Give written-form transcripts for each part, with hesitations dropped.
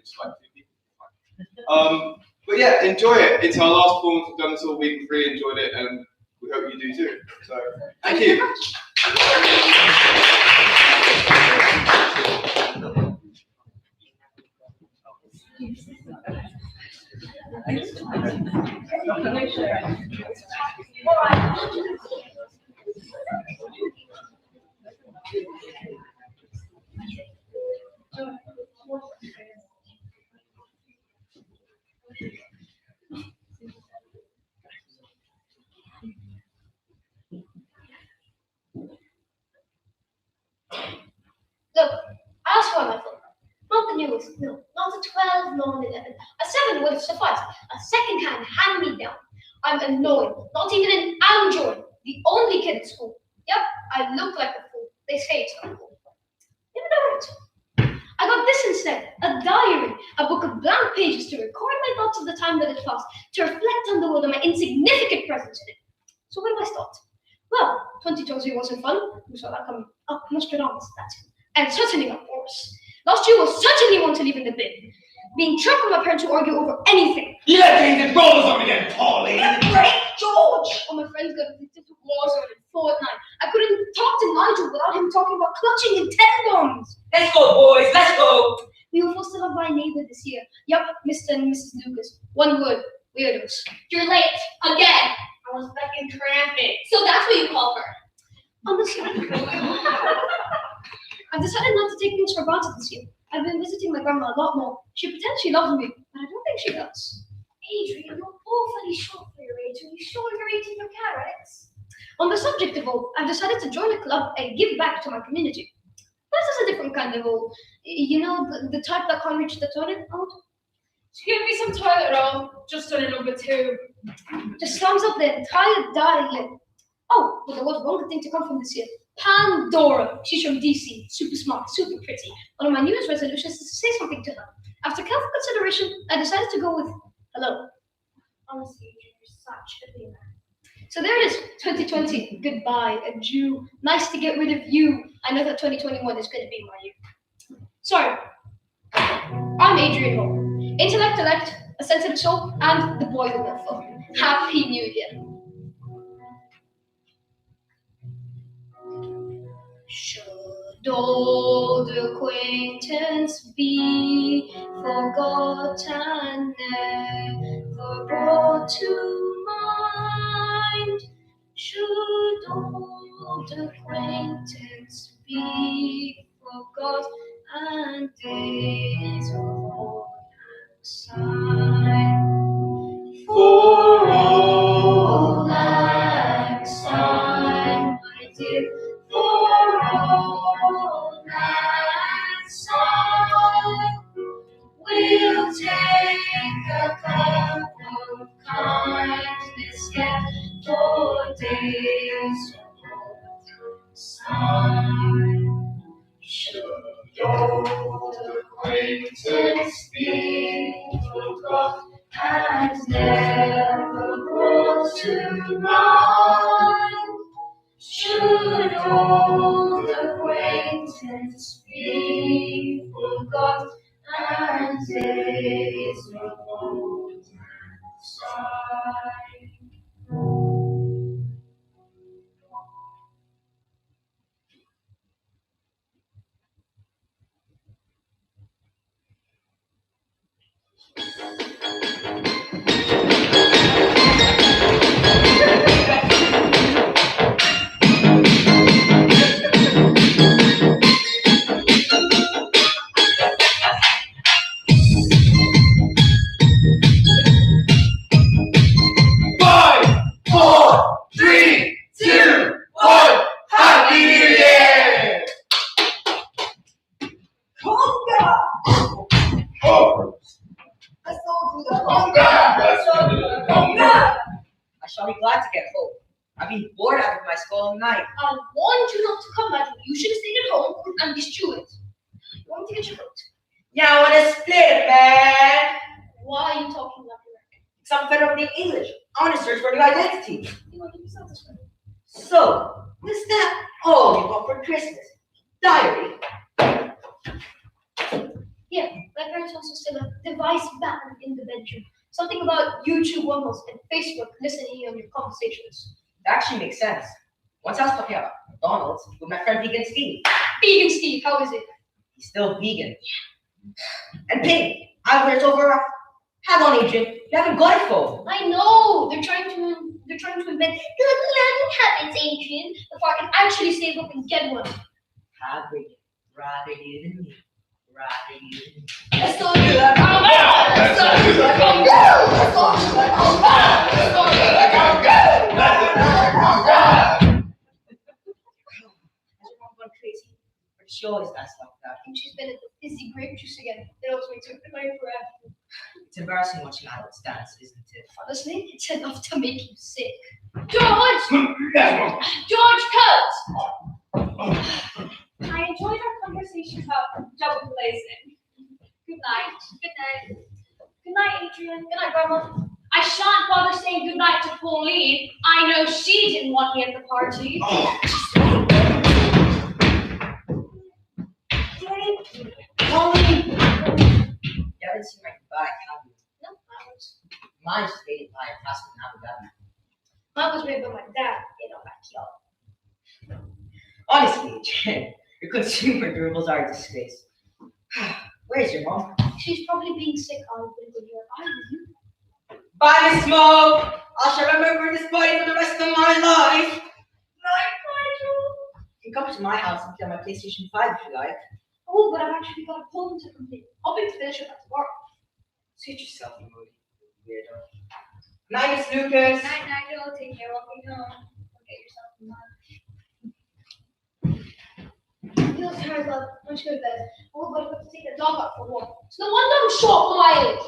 just like 2 people. But yeah, enjoy it. It's our last performance. We've done this all week. We've really enjoyed it, and we hope you do too. So, thank you. Look, I asked for my phone. Not the newest, no, not a 12, nor an 11. A 7 would suffice. A second-hand hand-me-down. I'm annoyed. Not even an Android. The only kid at school. Yep, I look like a fool. They say it's not cool. Never know it. I got this instead. A diary. A book of blank pages to record my thoughts of the time that had passed. To reflect on the world and my insignificant presence in it. So where do I start? Well, 2020 wasn't fun. Who saw that coming? Oh, Nostradamus, that's it. And certainly not Boris. Last year was certainly one to leave in the bin. Being trapped with my parents who argue over anything. Let David roll on again, Polly! Break George! All my friends got addicted to Warzone and Fortnite. I couldn't talk to Nigel without him talking about clutching Nintendo bombs. Let's go, boys, let's go! We were forced to love my neighbor this year. Yup, Mr. and Mrs. Lucas. One word, weirdos. You're late, again. I was back in traffic. So that's what you call her. Honestly, I've decided not to take things for granted this year. I've been visiting my grandma a lot more. She pretends she loves me, but I don't think she does. Adrian, you're awfully short for your age. Are you sure you're eating your carrots? On the subject of old, I've decided to join a club and give back to my community. This is a different kind of old. You know, the type that can't reach the toilet old? Give me some toilet roll, just a little bit too. Just sums up the entire diet. Oh, but there was one good thing to come from this year. Pandora. She's from DC. Super smart, super pretty. One of my New Year's resolutions is to say something to her. After careful consideration, I decided to go with hello. Honestly, you're such a big man. So there it is, 2020. Goodbye, adieu. Nice to get rid of you. I know that 2021 is going to be my year. Sorry. I'm Adrian Hall. Intellect, elect, a sensitive soul, and the boy with no phone. Happy New Year. Should old acquaintance be forgot and never brought to mind? Should old acquaintance be forgot and days of old sigh? For old lang syne, my dear. For old lang syne, we'll take a cup of kindness yet for days of old syne. Should old acquaintance be forgot and never brought to mind? Should old acquaintance be forgot and days of old sigh? I shall be glad to get home. I've been bored out of my school all night. I warned you not to come, Adrian. You should have stayed at home and be steward. You want to get your coat? Yeah, I want to split it, man. Why are you talking like American? Because I'm fed up being English. I want to search for new identity. You want to be satisfied? So, is that all you want for Christmas? Diary. Yeah, my parents also still have device ban in the bedroom. Something about YouTube rumbles and Facebook listening on your conversations. That actually makes sense. Once I was talking about McDonald's with my friend Vegan Steve. Vegan Steve, how is it? He's still vegan. And Pig, I've heard it's over. Hang on, Adrian. You haven't got a phone. I know. They're trying to invent good learning habits, Adrian, before I can actually save up and get one. Rather you than me. Rather you than me. Let's go do that. Has your mom gone crazy? Or does she always dance like that? I think she's been at the fizzy grape juice again. It always makes her cry forever. It's embarrassing watching adults dance, isn't it? Honestly, it's enough to make you sick. George! Yes, Mom. George, cut! I enjoyed our conversation about double glazing. Good night. Good night. Good night, Adrian. Good night, Grandma. I shan't bother saying good night to Pauline. I know she didn't want me at the party. Pauline! You haven't seen my goodbye, have you? No, Mine's faded by a plastic Abu mine was made by my dad in our backyard. Honestly, Jen, your consumer durables are a disgrace. Where's your mom? She's probably being sick out of the year. I don't know. Bye, Miss Smoke! I shall remember this body for the rest of my life. Night, Nigel. You can come to my house and play on my PlayStation 5 if you like. Oh, but I've actually got a poem to complete. I'll be finished with that tomorrow. Suit yourself, you moody weirdo. Night, Miss Lucas. Night, Nigel. Take care. Walking home. Don't get yourself in line. Feels tired, love. I'm just go to bed. Oh, but I've got to take the dog out for a walk. It's no wonder I'm short on my eyelids.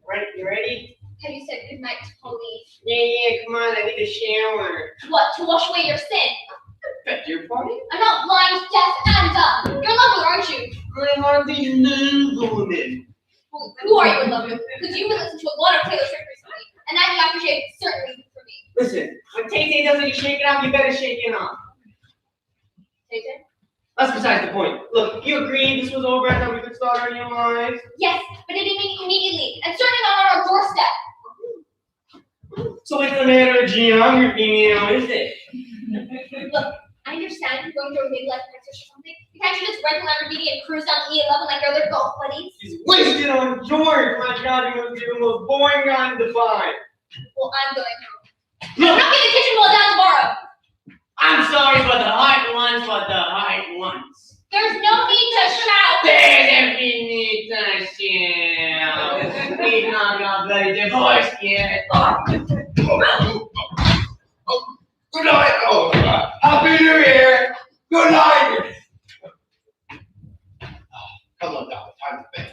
Right, you ready? Have you said goodnight to Pauline? Yeah, come on, I need a shower. What, to wash away your sin? Bet your party? I'm not blind, deaf, and dumb. You're lovely, aren't you? I hardly knew the woman. Well, who are you in love with? Because you've been listening to a lot of Taylor Swift recently, and that aftershave is certainly good for me. Listen, when Tay-Tay doesn't shake it off, you better shake it off. Tay-Tay? That's besides the point. Look, you agreed this was over and that we could start our new lives. Yes, but it didn't mean immediately, and certainly not on our doorstep. So it's a matter of geography now, is it? Look, I understand you're going through a midlife crisis or something. You can't just rent a Lamborghini and cruise down E11 like your other golf buddies. He's wasted on George. My God, he must be the most boring guy to find. Well, I'm going home. I'm not getting kitchen while down tomorrow. I'm sorry for the hard ones. There's no need to shout. There's every need to shout. He's not got bloody divorced yet. Good night. Oh, God. Happy New Year. Good night. Come on down. Time to bed.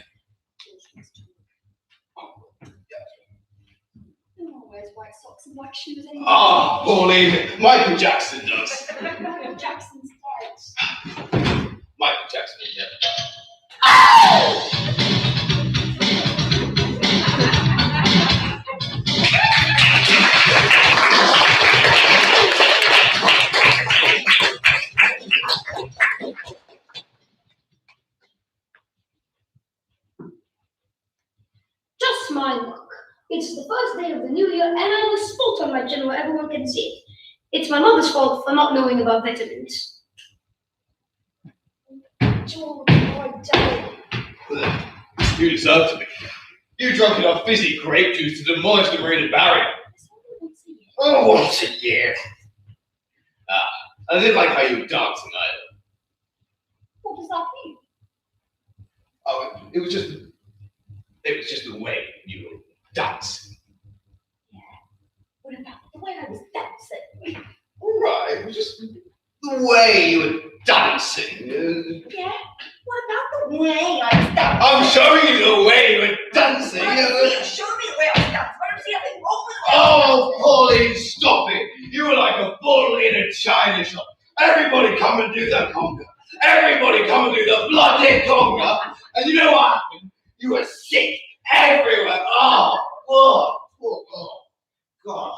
No one wears white socks and black shoes anymore. Ah, Pauline. Michael Jackson does. Jackson's dead. Michael Jackson is never done. Just my luck. It's the first day of the new year, and I was spot on my chin where everyone can see it. It's my mother's fault for not knowing about vitamins. George, I died. You deserve to be. You drunk enough fizzy grape juice to demolish the braided barrier. Oh, once a year. I did like how you were dancing either. What does that mean? Oh, it was just the way you were dancing. What about the way I was dancing? Right, it was just the way you were dancing. Yeah? What about the way I was dancing? I'm showing you the way you were dancing. Show me the way I was dancing. I don't see nothing wrong with it. Oh, Pauline, stop it. You were like a bull in a china shop. Everybody come and do the conga. Everybody come and do the bloody conga. And you know what happened? You were sick everywhere. Oh, God.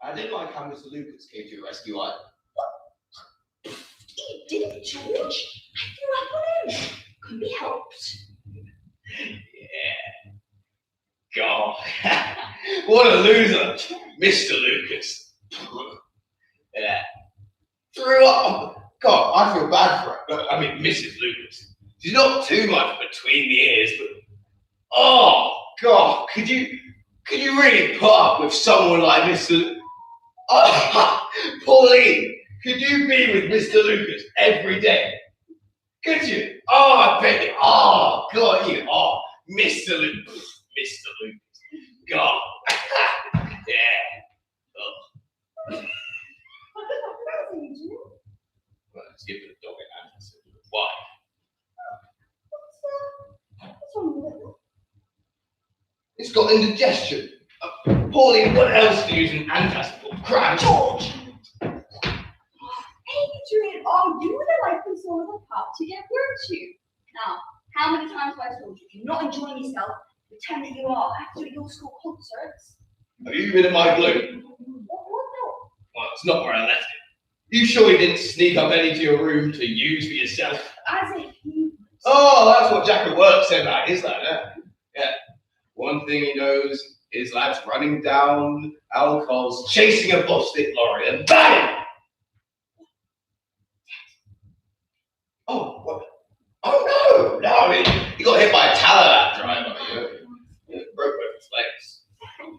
I didn't like how Mr. Lucas came to your rescue either. did, George. I threw up on him. Couldn't be helped. Yeah. God. What a loser. Mr. Lucas. Yeah. Threw up. God, I feel bad for her. I mean, Mrs. Lucas. She's not too much between the ears, but oh God, could you really put up with someone like Mr. Oh, Pauline, could you be with Mr. Lucas every day? Could you? Oh, I bet you. Oh God, you are Mr. Lucas. Mr. Lucas. God. Yeah. Oh. Well, let's give the dog an answer. Why? What's wrong with it? It's got indigestion. Pauline, what else do you use an antacid for? Crap. George! Adrian, oh, you were the life soul of a pub to get virtue. Now, how many times have I told you, if you're not enjoying yourself, pretend that you are after your school concerts? Have you been in my glue? What? Well, it's not where I left it. You sure you didn't sneak up any to your room to use for yourself? As if you... Oh, that's what Jack at work said about his lad, eh? Yeah. One thing he knows is lads running down alcohols, chasing a plastic lorry, and bang! Oh, what? Oh no! I mean, he got hit by a Taliban driver. Broke both his legs.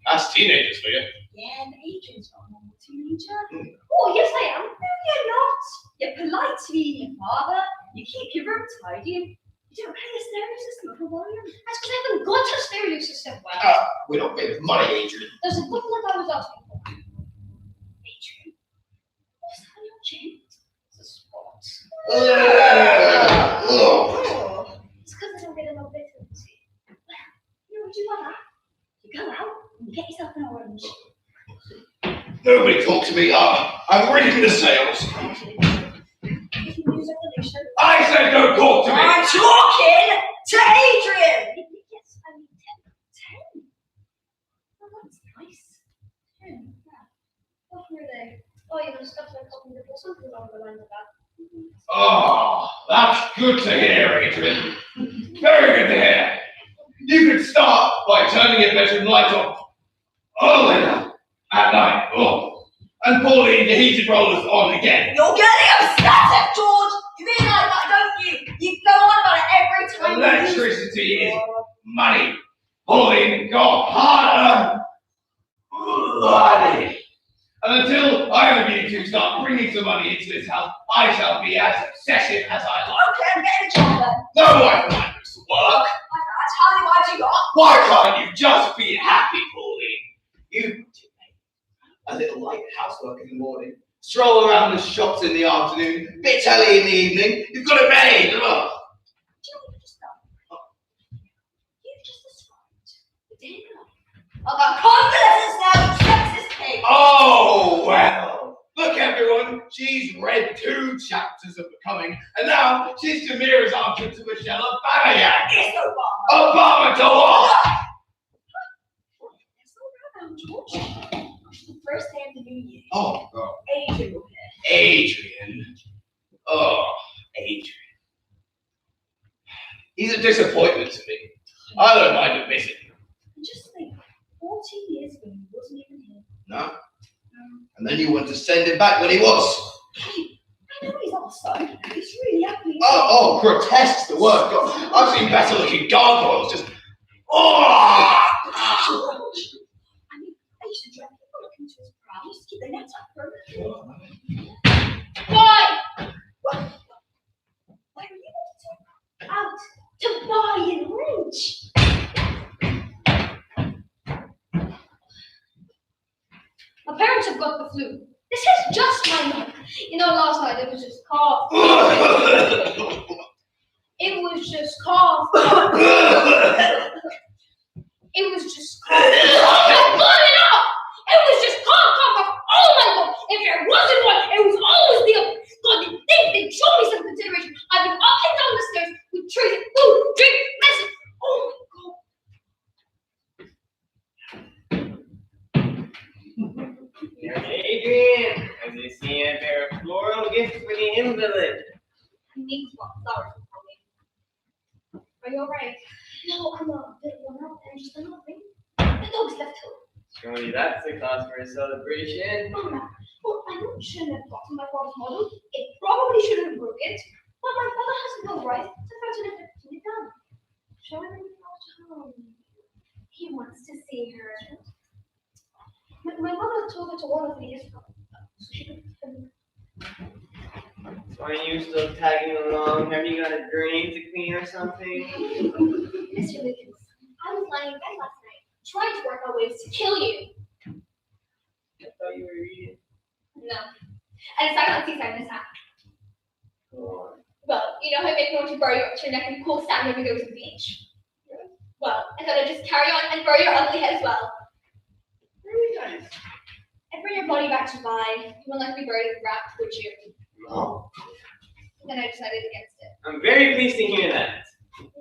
That's teenagers for you. Yeah, but Adrian's not a normal teenager. Oh, yes, I am. No, you're not. You're polite to me and your father. You keep your room tidy. You don't pay the stereo system for volume. That's because I haven't got a stereo system. Well, We don't pay money, Adrian. there's a couple that I was asking for. Adrian, what's that on your chin? It's a spot. Oh. It's because I don't get enough vitamin C. You know what you want? You go out and get yourself an orange. Nobody talk to me. I'm reading the sales. If you use evolution. I said don't talk to me. I'm talking to Adrian! Yes, I mean 10. Oh, that's nice. 10, yeah. What were they? Oh, you know, stuff like cotton nipple, something along the lines of that. Oh, that's good to hear, Adrian. Very good to hear. You could start by turning your bedroom light off early at night. Oh. And Pauline, the heated rollers on again. You're getting obsessive, George! You realise that, don't you? You go on about it every time. Electricity is money. Pauline, go harder. Money. And until either of you two start bringing some money into this house, I shall be as obsessive as I like. Okay, I'm getting a job then. No wife of mine goes to work. How many wives you got? Why can't you just be happy, Pauline? You a little light housework in the morning, stroll around the shops in the afternoon, bit telly in the evening. You've got it made. Ugh. Do you know what you just done? You've just described the day I've got confidence now, sexist pig. Oh, well. Look, everyone. She's read 2 chapters of Becoming, and now she's Tamira's answer to Michelle Obama. It's Obama. Obama to what? It's all around, George. The first day of the new year. Oh, God. Adrian will hear. Adrian. Oh, Adrian. He's a disappointment to me. I don't mind admitting. And just think, 14 years ago, he wasn't even here. No? And then you want to send him back when he was. Hey, I know he's outside. He's really happy. Oh, grotesque's the word. God, I've seen better looking gargoyles just. Oh! George. I mean, I used to drag people look into his brow. I used to keep the nets up for him. Why? Where are you going to? Out to buy an orange. My parents have got the flu. This is just my luck. You know, last night it was just cough. It was just cough. It was just cough. Oh my God, enough! It was just cough. Oh my God! If there wasn't one, it was always the other. God, they'd show me some consideration. I've been up and down the stairs with trays of food, drink, medicine. Oh my God. Adrian, as you see, a pair of floral gifts for the invalid. means what flowers will tell me. Are you alright? No, I'm a bit worn out and just annoying. The dog's left home. Surely that's a cause for a celebration. Mama, well, I know it shouldn't have gotten my father's model. It probably shouldn't have broke it. But my father has no right to threaten it to be done. Show him home. He wants to see her. My mother told her to warn her 3 years ago. So she could. So are you still tagging along? Have you got a drain to clean or something? It's ridiculous. I was lying in bed last night, trying to work out ways to kill you. I thought you were reading. No. And it's not going to see this time. Go on. Well, you know how they want to bury you up to your neck and cool sand when we go to the beach? Well, I thought I'd just carry on and bury your ugly head as well. Really nice. And bring your body back to life. You won't let me bury the wrapped, would you? No. Then I decided against it. I'm very pleased to hear that.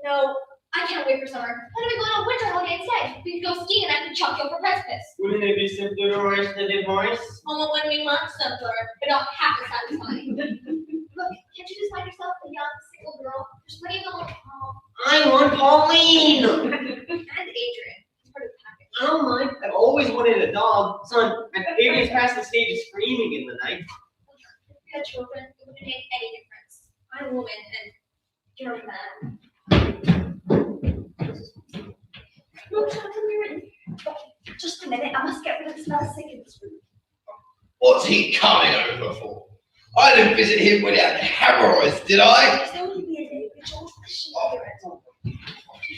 No, I can't wait for summer. Why don't we go on a winter holiday instead? We could go skiing and I could chuck you over a precipice. Wouldn't it be simpler to rush the divorce? Only when we want simpler, but not half as satisfying. Look, can't you just find yourself a young, single girl? There's plenty of them. I want Pauline. And Adrian. He's part of the package. I don't mind. I've always wanted a dog. Son, Adrian's past the stage of screaming in the night. If we had children, it wouldn't make any difference. I'm a woman and you're a man. Look, come here. Just a minute, I must get rid of the smell of sick in this room. What's he coming over for? I didn't visit him when he had hemorrhoids, did I? It's only be a day, but George should Oh. hear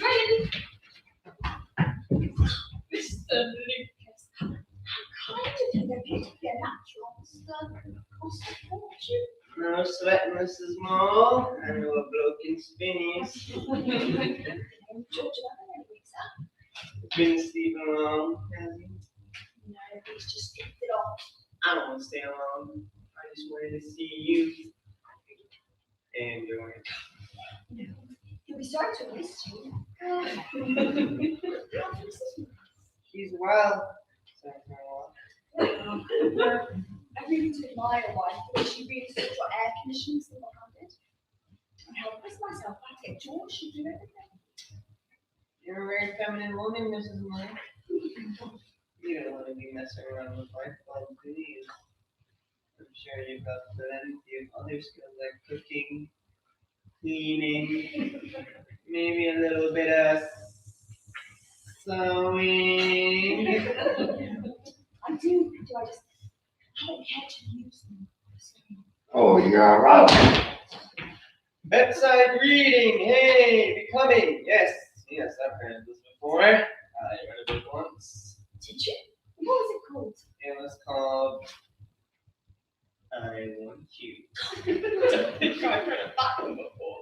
it. Mr. Lucas. How kind of him, they're beautifully natural. I'll support you. No sweat, Mrs. Mole. I know a broken spinnies. And George, Been sleeping alone. has he? no, he's just skipped it off. I don't want to stay alone. I just wanted to see you. And George. He'll be sorry to miss you. He's wild. Sorry for a while. I really do admire a wife the way she reads your air conditioning single-handed. I'm helpless myself. I take George, she do everything. You're a very feminine woman, Mrs. Mole. You don't want to be messing around with my fun, do you? I'm sure you've got plenty of other skills like cooking, cleaning, maybe a little bit of sewing. I do. I just haven't had to use them. Oh, you're right. Bedside reading, hey, becoming. Yes, I've heard this before. I read it once. Did you? What was it called? It was called I Want You. I've read that one before.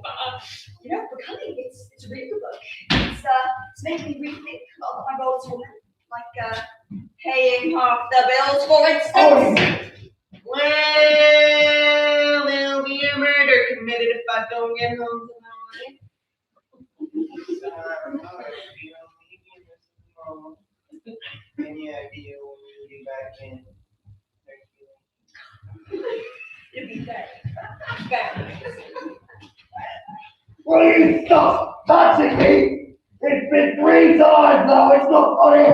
You know, becoming. It's a really good book. It's making me rethink about my role as a woman, like paying half the bills, for instance. Well, there'll be a murder committed if I don't get home tonight. Any idea when we'll be back in? It'll be very. Please stop touching me. It's been 3 times now. It's not funny.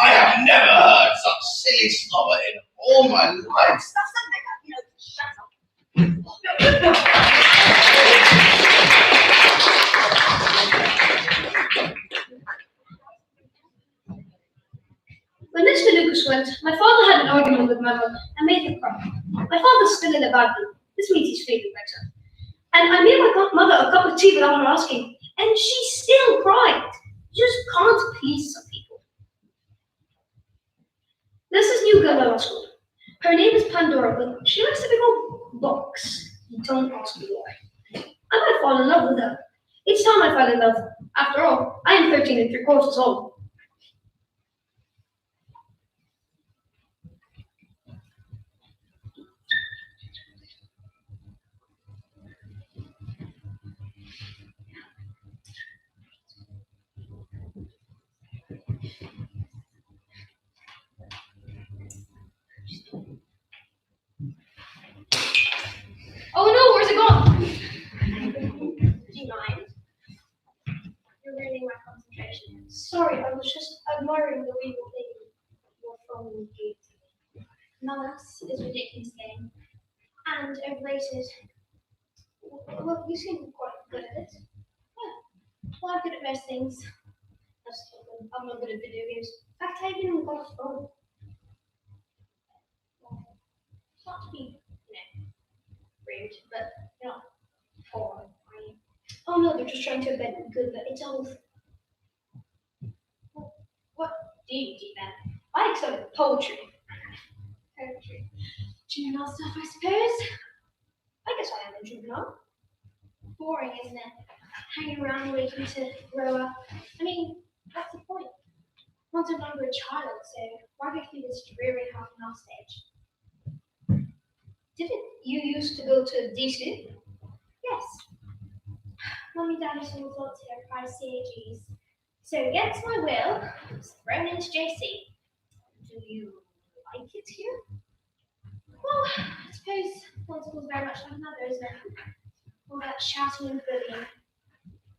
I have never heard such silly slobber in all my life. Stop something up, shut up. When Mr. Lucas went, my father had an argument with my mother and made her cry. My father's still in a bad mood. This means he's feeling better. And I made my mother a cup of tea without her asking, and she still cried. You just can't please some people. There's this new girl at our school. Her name is Pandora, but she likes to be called Box. Don't ask me why. I might fall in love with her. It's time I fell in love. After all, I am 13 3/4 old. conversation. Sorry, I was just admiring the way you played your phone gave to me. Now that's is ridiculous game. And overrated. Well, you seem quite good at it. Yeah. Well, I'm good at most things. I'm not good at video games. In fact, I haven't even got a phone. Not to be, rude, but poor. Oh no, they're just trying to embed me good, but it's all. What do you do then? I accept poetry. Poetry. Juvenile stuff, I suppose. I guess I am a juvenile. Boring, isn't it? Hanging around waiting to grow up. I mean, what's the point? I'm no longer a child, so why go through this dreary half and half stage? Didn't you used to go to DC? Yes. Mummy, Daddy, some results here, 5 CAGs. So against my will, I was thrown into JC. Do you like it here? Well, I suppose one school's very much like another, isn't it? All that shouting and bullying.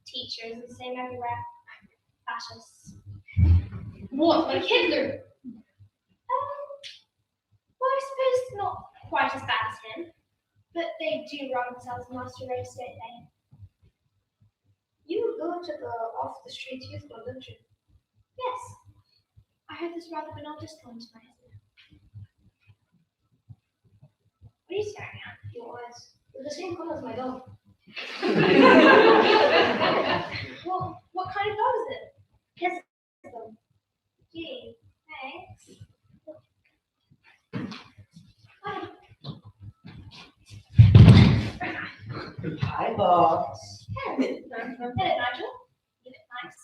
Teachers the same everywhere. Fascists. What, like Hitler? Well, I suppose not quite as bad as him, but they do run themselves master race, don't they? You go to the off-the-street youth club, don't you? Yes. I heard there's rather an odd discount tonight, isn't it? What are you staring at? Your eyes. They're the same colour as my dog. Well, what kind of dog is it? Yes. Gee, thanks. Hi. Hi, boss. Hello, Nigel. You look nice.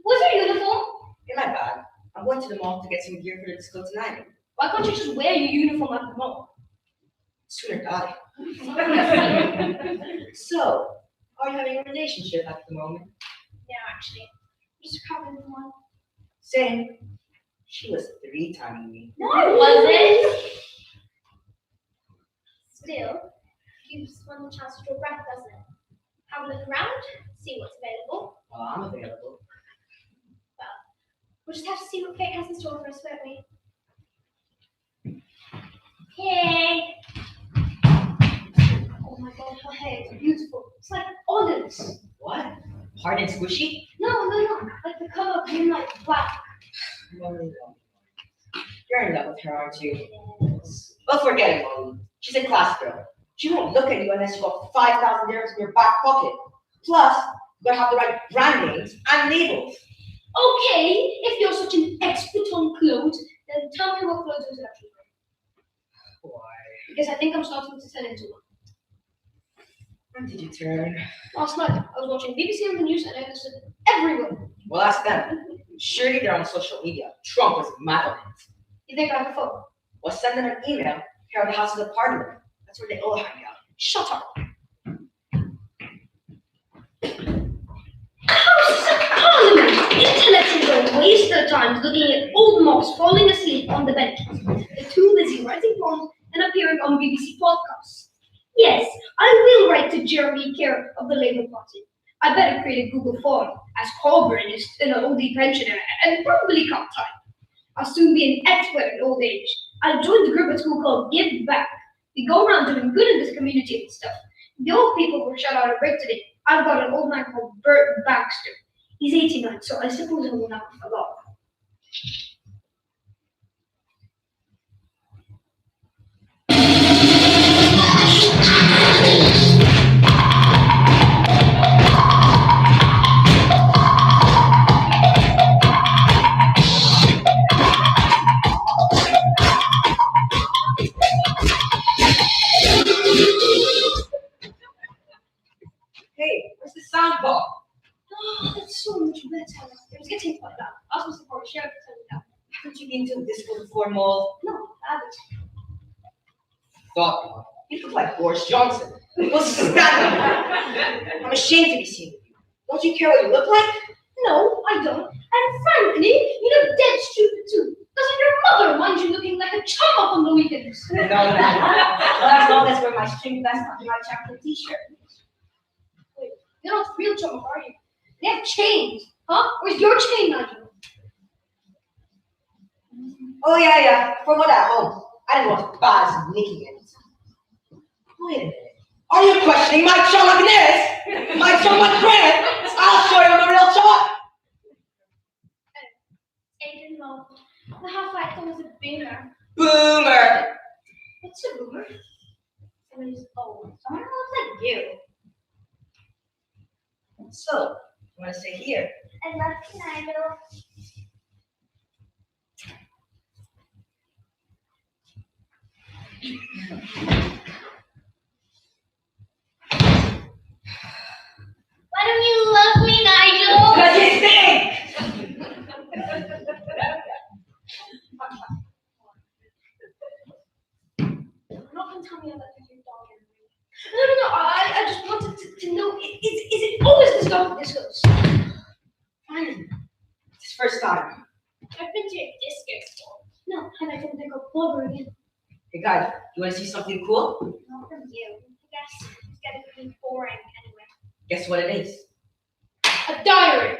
What's your uniform? In my bag. I'm going to the mall to get some gear for the disco tonight. Why can't you just wear your uniform at the mall? Sooner die. So, are you having a relationship at the moment? No, actually. I'm just recovering from one. Same. She was 3-timing me. No, I wasn't. Still, gives one the chance to draw breath, doesn't it? Have a look around, see what's available. Well, I'm available. We'll just have to see what fate has in store for us, won't we? Hey! Oh my god, her hair is beautiful. It's like olives. What? Hard and squishy? No. Like the color of moonlight black. You're in love with her, aren't you? Yes. Well, forget it, Molly. She's a class girl. She won't look at you unless you got 5,000 dirhams in your back pocket. Plus, you gotta have the right brand names and labels. Okay, if you're such an expert on clothes, then tell me what clothes you're actually wearing. Why? Because I think I'm starting to turn into one. When did you turn? Last night, I was watching BBC on the news and I understood everyone. Well, ask them. Surely they're on social media. Trump was mad on it. You think I have a phone? Well, send them an email. Here are the Houses of Parliament. That's where they all hang out. Shut up. Houses of Parliament! Intellectuals don't waste their time looking at old mobs falling asleep on the benches. They're too busy writing poems and appearing on BBC podcasts. Yes, I will write to Jeremy Kerr of the Labour Party. I better create a Google form, as Corbyn is an oldie pensioner and probably cut time. I'll soon be an expert in old age. I joined the group at school called Give Back. We go around doing good in this community and stuff. The old people were shut out of break today. I've got an old man called Bert Baxter. He's 89, so I suppose I will not a lot. Hey, where's the sound bar? Oh, that's so much better. It was getting quite loud. I was supposed to share it to turn it down. Haven't you been to disco before, Mole? No, I haven't. Thought not. You look like Boris Johnson. Go stand up. I'm ashamed to be seen with you. Don't you care what you look like? No, I don't. And frankly, you look dead stupid too. Doesn't your mother mind you looking like a chum up on the weekends? No. As long as wear my string vest and my chocolate t-shirt. Wait, you're not real chum up, are you? They have chains. Huh? Where's your chain, Nigel? Oh yeah. Forgot at home. I didn't want Baz nicking it. Wait a minute. Are you questioning my chunkiness? My chunkiness? I'll show you the real chunk. Adrian, no. The half-life was a boomer. Boomer. What's a boomer? Someone who's old. Someone who looks like you. So, you want to sit here? And love you, Nigel. Why don't you love me, Nigel? Because you stink. You're not going to tell me about your dog anymore. No. I just wanted to know, is it always this dog this goes? Finally. It's his first time. I've been to a disco before. No, and I don't think I'll bother again. Hey guys, you want to see something cool? Not from you. I guess it's getting pretty boring anyway. Guess what it is? A diary. Of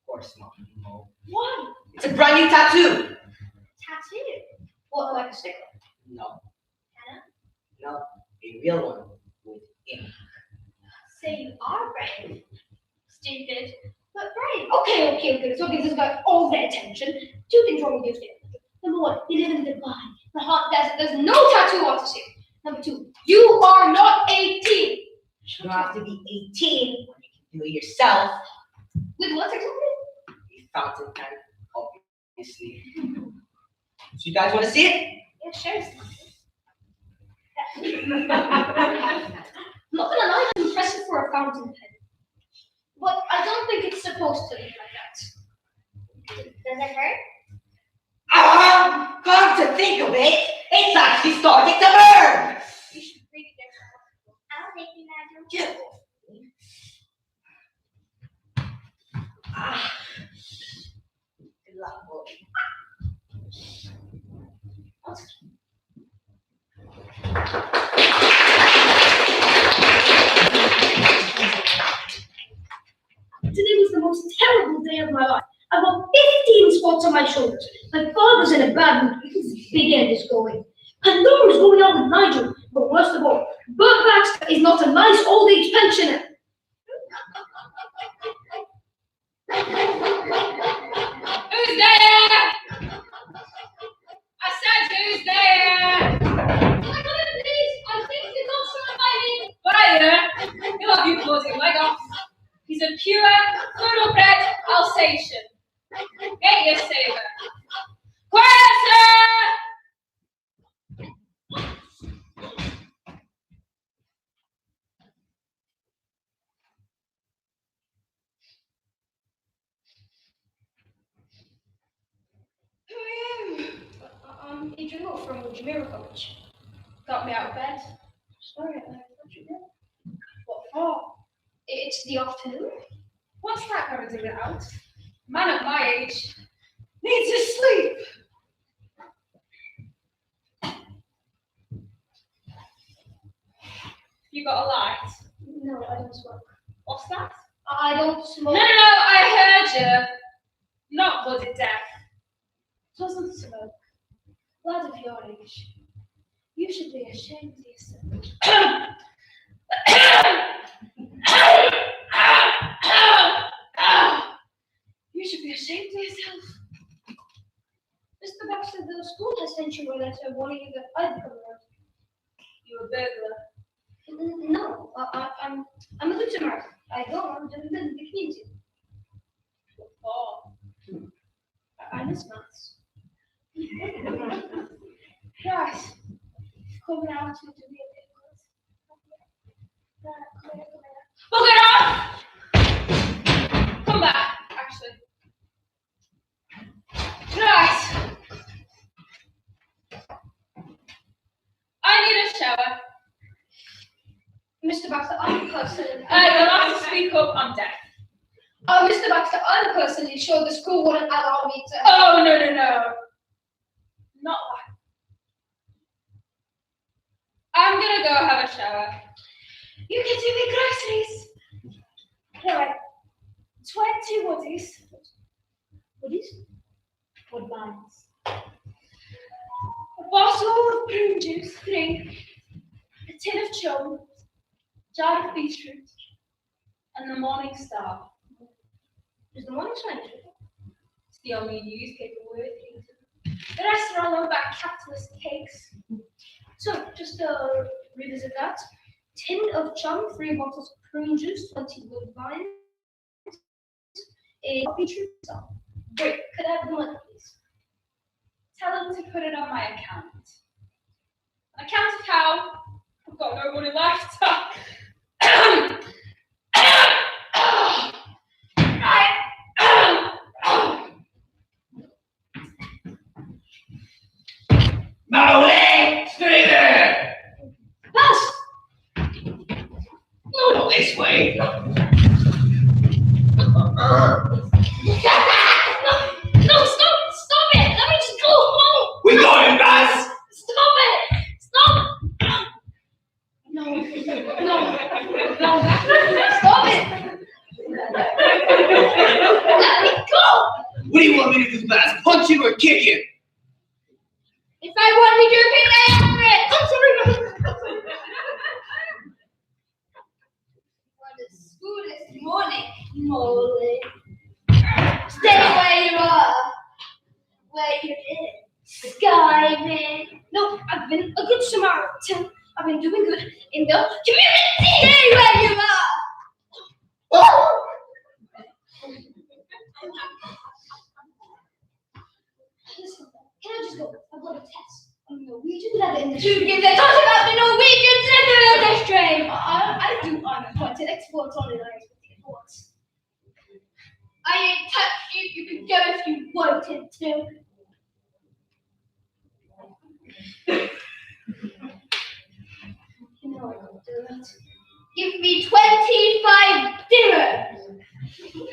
course not. No. Why? It's a brand new tattoo. Tattoo. What, like a sticker? No. Anna? No. A real one with ink. So you are brave. Stupid, but brave. Okay. So this got all the attention. Two things wrong with your statement. Number one, you live in Dubai, the hot desert. There's no tattoo artist here. Number two, you are not 18. You don't have to be 18 when you can do it yourself. With what exactly? A fountain pen, obviously. So you guys want to see it? Yeah, sure. I'm not gonna lie, it's impressive for a fountain pen. But I don't think it's supposed to look like that. Does it hurt? Come to think of it, it's actually starting to burn. You should read it there. I'll take you, Nigel. Good luck, boy. Today was the most terrible day of my life. I got 15 spots on my shoulders. My father's in a bad mood. His big end is going. And no one's going out with Nigel. But worst of all, Bert Baxter is not a nice old age pensioner. Who's there? I said, who's there? My God, please, I think you got somebody. Fire! He'll have you closing leg off. He's a pure, thoroughbred Alsatian. Get your saver. Quiet, sir! I'm Adrian from Jamaica College. Got me out of bed. Sorry, I thought you did. What for? It's the afternoon. What's that going to do out? Man of my age needs his sleep. You got a light? No, I don't smoke. What's that? I don't No, smoke. I heard you. Not bloody deaf. Doesn't smoke. Lad of your age. You should be ashamed of yourself. You should be ashamed of yourself. Mr. Baxter, the school has sent you a letter warning you that I've come around. You a burglar. No, I'm a victim. I go around the community. Oh. I miss maths. Guys, come out to be a bit good. Look it off! Come back, actually. Right. I need a shower. Mr. Baxter, I'm personally. You'll have to speak up, I'm deaf. Mr. Baxter, I'm personally sure the school wouldn't allow me to. Oh, no. Not that. I'm gonna go have a shower. You can do me groceries. beetroot. And the Morning Star. Is the morning sign true? It's the only newspaper worth reading. The rest are all over about capitalist cakes. So, just to revisit that. Tin of chum, 3 bottles of prune juice, 20 woodbines, a beetroot salt. Great. Could I have the money, please? Tell them to put it on my account. On account of how I've got no money left. Molly, stay there! Pass! No, not this way. No, stop it! Let me just go home! We got him, Baz! Stop it! Stop! No. Stop it! Let me go! What do you want me to do, Baz? Punch him or kick him? If I want me to repeat, I answer it! I'm sorry, For the school this morning, Molly. Stay where you are. Where you live. Skyman. No, I've been a good Samaritan. I've been doing good in the community. Stay where you are. Listen, can I just go? I've got a test on Norwegian leather industry. To give a talk about the Norwegian leather industry. I do unappointed exports on it. I ain't touched you. You could go if you wanted to. You know I can't do that. Give me 25 dirhams,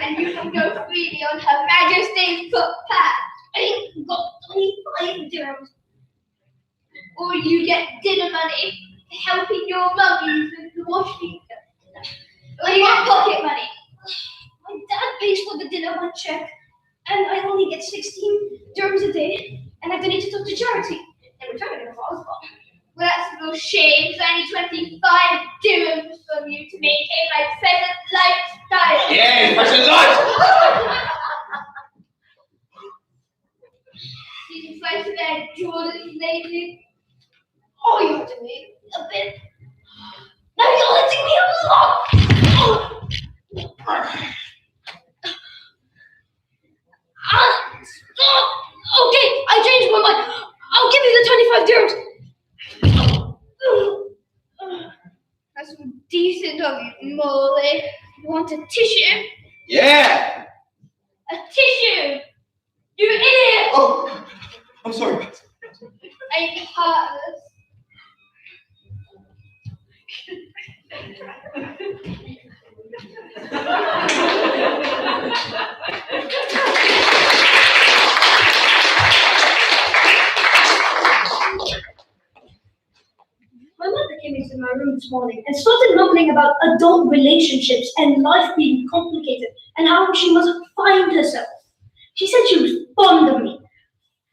and you can go freely on Her Majesty's footpath. I ain't got 25 dirhams. Or you get dinner money for helping your mummies with the washing. Or you get pocket money. My dad pays for the dinner one check, and I only get 16 dirhams a day, and I donate it to charity. In return, I get a Volvo. Well, that's a little shame, because I need 25 dirhams from you to maintain my present lifestyle. Yeah, present life! Did you fight for that Jordan lately? Oh, you're hurting me a bit. Now you're letting me alone! Stop! Okay, I changed my mind. I'll give you the 25 dirhams. That's so decent of you, Molly. You want a tissue? Yeah! A tissue! You idiot! Oh, I'm sorry. I ain't heartless. My mother came into my room this morning and started mumbling about adult relationships and life being complicated and how she must find herself. She said she was fond of me,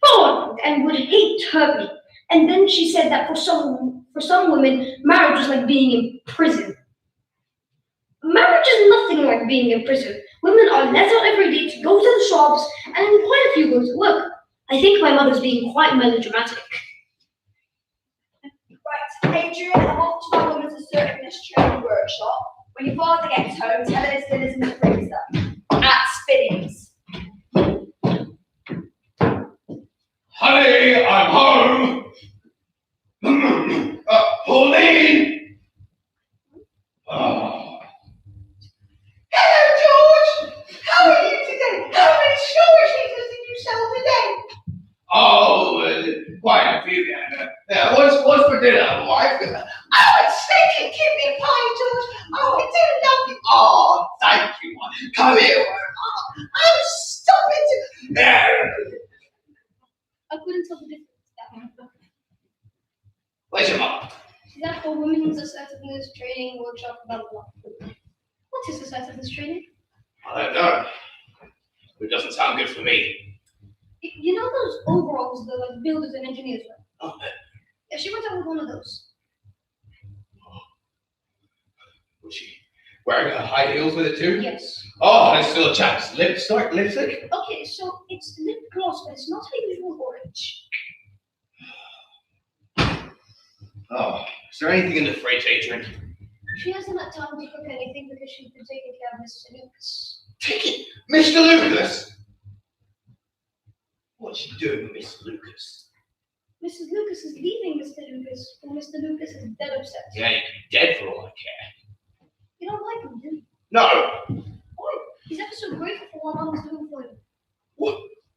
fond, and would hate to hurt me. And then she said that for some women, marriage was like being in prison. Marriage is nothing like being in prison. Women are let out every day to go to the shops, and quite a few go to work. I think my mother's being quite melodramatic. Right, Adrian, I'm off to my woman's assertiveness training workshop. When your father gets home, tell him his dinner's in the freezer. At Spinnings. Honey, I'm home. Pauline. Hello, George. How are you today? How many scholarship did you sell today? Oh, quite a few. What's for dinner, wife? Oh, it's steak and kidney pie, George. Oh, it's so lovely. Oh, thank you. Come here. Oh, stop it. There. I couldn't tell the difference. Where's your mom? She's at the Women's Assertiveness Training Workshop, blah, blah, blah. What is assertiveness training? I don't know. It doesn't sound good for me. You know those overalls that like builders and engineers wear? Oh, Yeah, she went out with one of those. Was she wearing her high heels with it too? Yes. Oh, there's still a chance. Lipstick? Okay, so it's lip gloss, but it's not a usual orange. Oh, is there anything in the fridge, Adrian? She hasn't had time to cook anything because she's been taking care of Mr. Lucas. Take it, Mr. Lucas! What's she doing with Mr. Lucas? Mrs. Lucas is leaving Mr. Lucas, and Mr. Lucas is dead upset. Yeah, he could be dead for all I care. You don't like him, do you? No! Oh, he's ever so grateful for what Mum's doing for him.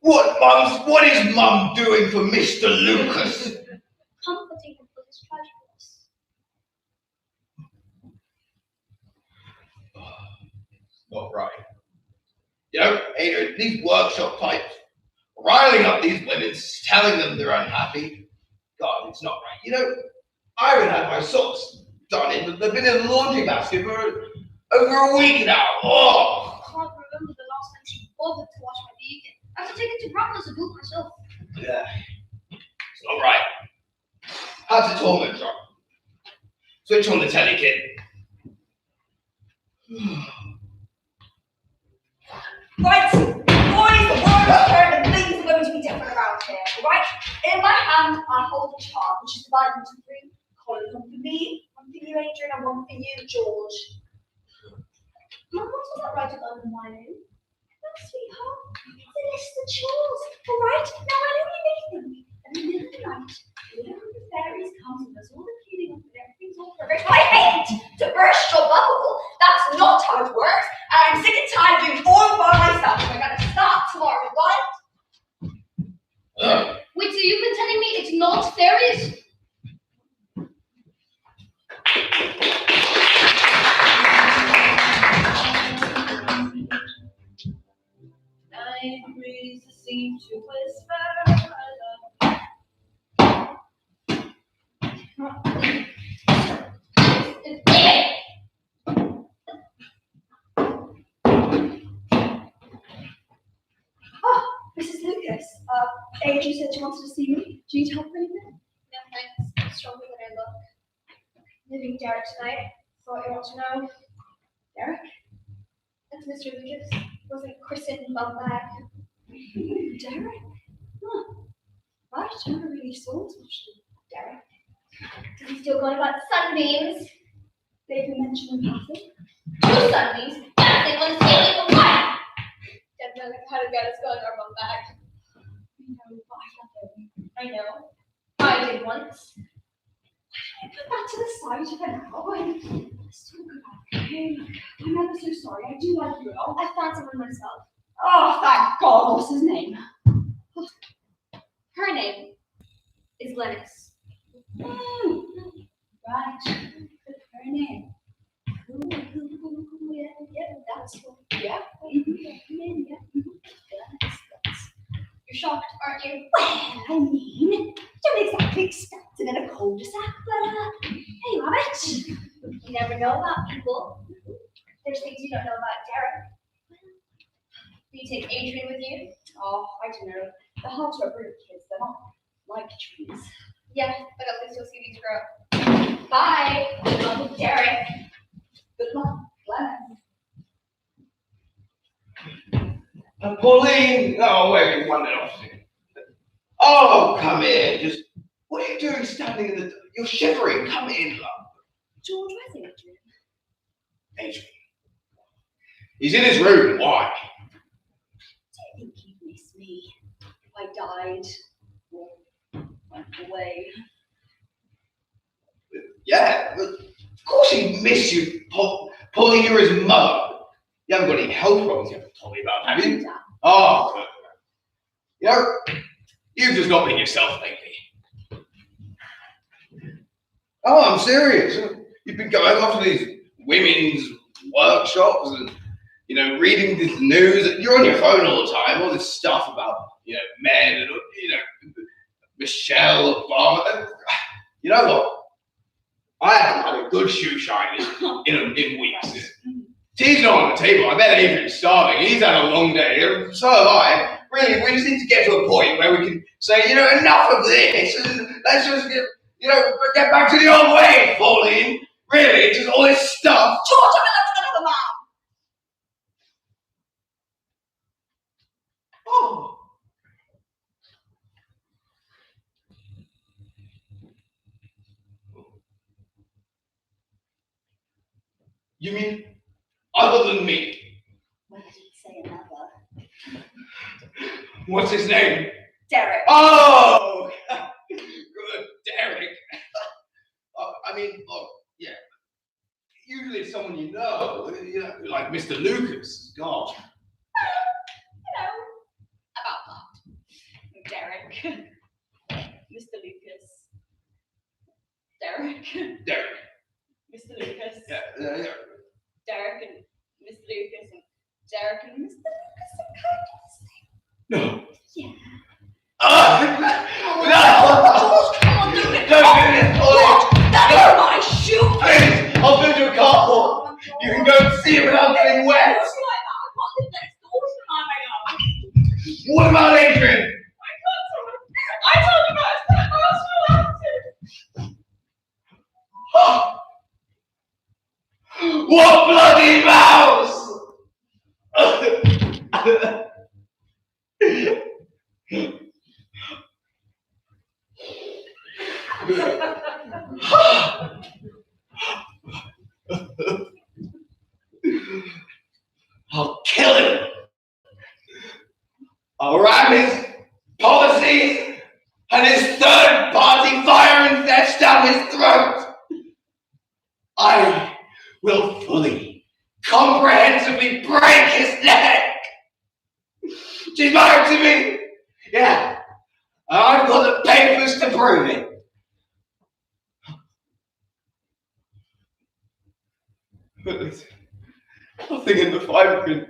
What is Mum doing for Mr. Lucas? Comforting him for his tragic loss. Not right. You know, Adrian, these workshop types, riling up these women, telling them they're unhappy. God, it's not right. You know, I haven't had my socks done in, they've been in the laundry basket for over a week now. Oh! I can't remember the last time she bothered to wash my vegan. I have to take it to Grandma's and do it myself. Yeah, it's not right. How's the torment drop? Switch on the telly, kid. Right, boys, the world is turned and things are going to be different around here, right? In my hand, I hold a chart which is divided into 3 columns. One for me, one for you, Adrian, and one for you, George. Mum, what's all that writing under my name? No, sweetheart, it's a list of chores, all right? Now, I know you may think that in the middle of the night, the fairies come and there's all the cleaning up and everything's all perfect. I hate to burst your bubble. That's not how it works. And I'm sick and tired of doing it all by myself. So I gotta start tomorrow, right? Wait, so you've been telling me it's not fairies? Night breezes seem to whisper Mrs. Lucas, Adrian said she wanted to see me. Do you need help with anything? No, thanks. I'm stronger than I look. Leaving Derek tonight. Thought you want to know. Derek? That's Mr. Lucas. Wasn't christened bum bag. Derek? Huh. Right, I never really saw much of Derek. Does he still go about sunbeams? They've been mentioning passing. 2 sunbeams? Dancing on the ceiling for what? Don't know how to get us going our bum bag. I know. I did once. Put that to the side for now. I'm still good. Okay. I'm ever so sorry. I do like you all. I found someone myself. Oh, thank God. What's his name? Her name is Glennis. Right. Her name. Yeah, that's one. Yeah. You're shocked, aren't you? Well, I mean, don't exactly expect it in a cul-de-sac, but hey, you have it. You never know about people. There's things you don't know about Derek. Do you take Adrian with you? Oh, I don't know. They're hard to uproot kids. They're not like trees. Yeah, but at least you'll see these grow. Bye. Good luck with Derek. Good luck, Glenn. Pauline! Oh, wait, one minute off. Oh, come in. Just, what are you doing standing in the... You're shivering. Come in, love. George, where's Adrian? Adrian. He's in his room. Why? Do you think he'd miss me if I died or went away? Yeah, of course he'd miss you, Pauline. You're his mother. You haven't got any health problems you haven't told me about, have you? Oh, good. You know, you've just not been yourself lately. Oh, I'm serious. You've been going off to these women's workshops and, you know, reading this news. You're on your phone all the time, all this stuff about, you know, men and, you know, Michelle Obama. You know what? I haven't had a good shoe shine in weeks. Tea's not on the table. I bet Adrian's starving. He's had a long day. So have I. Really, we just need to get to a point where we can say, you know, enough of this. And let's just get back to the old way, Pauline. Really? Just all this stuff? George, I'm in another man. Oh. You mean other than me? Well, I didn't say another. What's his name? Derek. Oh! Good, Derek. I mean, look, yeah. Usually it's someone you know, like Mr. Lucas. God. You know, about that. Derek. Mr. Lucas. Derek. Derek. Mr. Lucas. Yeah. Derek and Mr. Lucas and Derek and Mr. Lucas are kind of the same. No. Yeah. No! Come on, do it. Don't do this, please! That is my shoe. Please! I'll build you a carport! You can go and see it without getting wet! What about Adrian? I told you guys that I What bloody mouse! I'll kill him! I'll ram his policies and his third-party fire and theft down his throat! I will fully, comprehensively break his neck! She's married to me! Yeah, and I've got the papers to prove it. But there's nothing in the fine print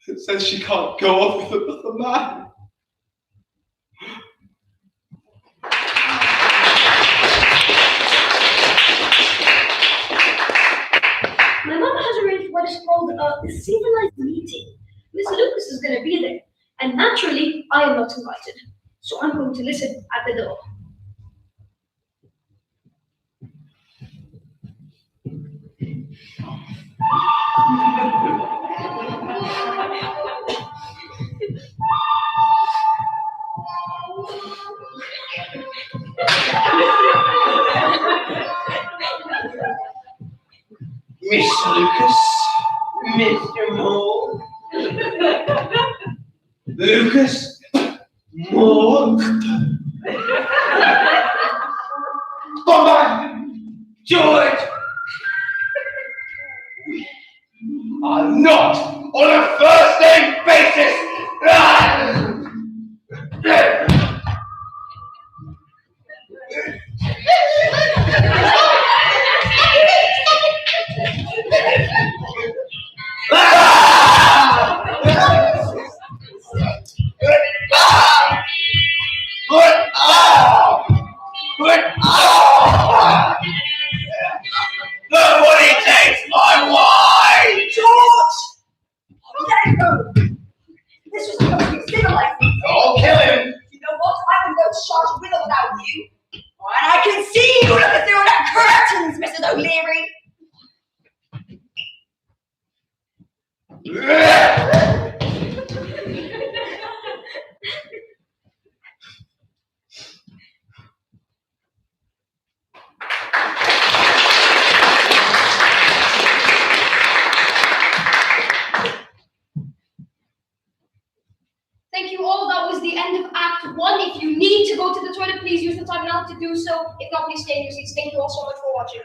that says she can't go off with another man. My mother has arranged what is called a civilized meeting. Mr. Lucas is going to be there, and naturally, I am not invited. So I'm going to listen at the door. Mr. Lucas, Mr. Moore. Lucas Moore. Bomber, George. I'm not on a first name basis. Nobody takes my wife! George! Let it go. This was supposed to be civilized. I'll kill him! You know what? I can go to charge with or without you. And I can see you looking through the curtains, Mrs. O'Leary. Thank you all. That was the end of Act 1. If you need to go to the toilet, please use the time now to do so. If not, please stay in your seats. Thank you all so much for watching.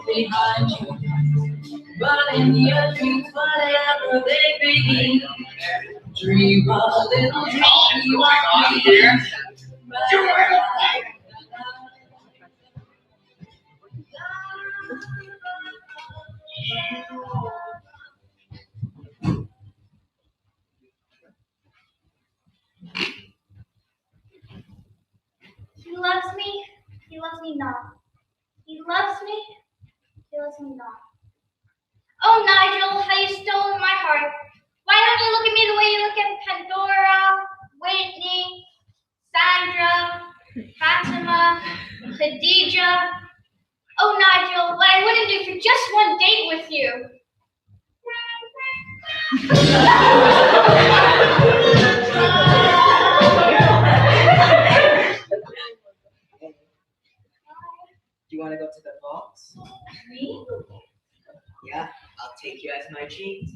behind you, but in the earth, whatever they be. Dream a little dream of me. He loves me. He loves me not. He loves me. He loves me not. Oh, Nigel, how you stolen my heart. Why don't you look at me the way you look at Pandora, Whitney, Sandra, Fatima, Khadija? Oh, Nigel, what I wouldn't do for just one date with you. Do you want to go to the box? Me? Yeah, I'll take you as my treat.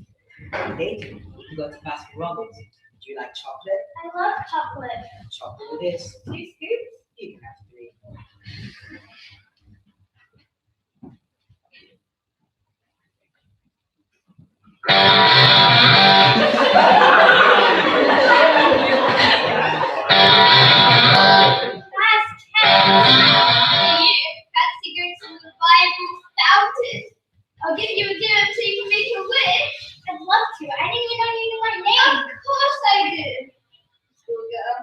Later, we can go to Baskin Robbins. Do you like chocolate? I love chocolate. Chocolate it is. 2 scoops? You can have 3. That's 10. You fancy going to the Bible fountain. I'll give you a dinner so you can make a wish. I'd love to. I didn't even know you knew my name. Of course I did. Schoolgirl.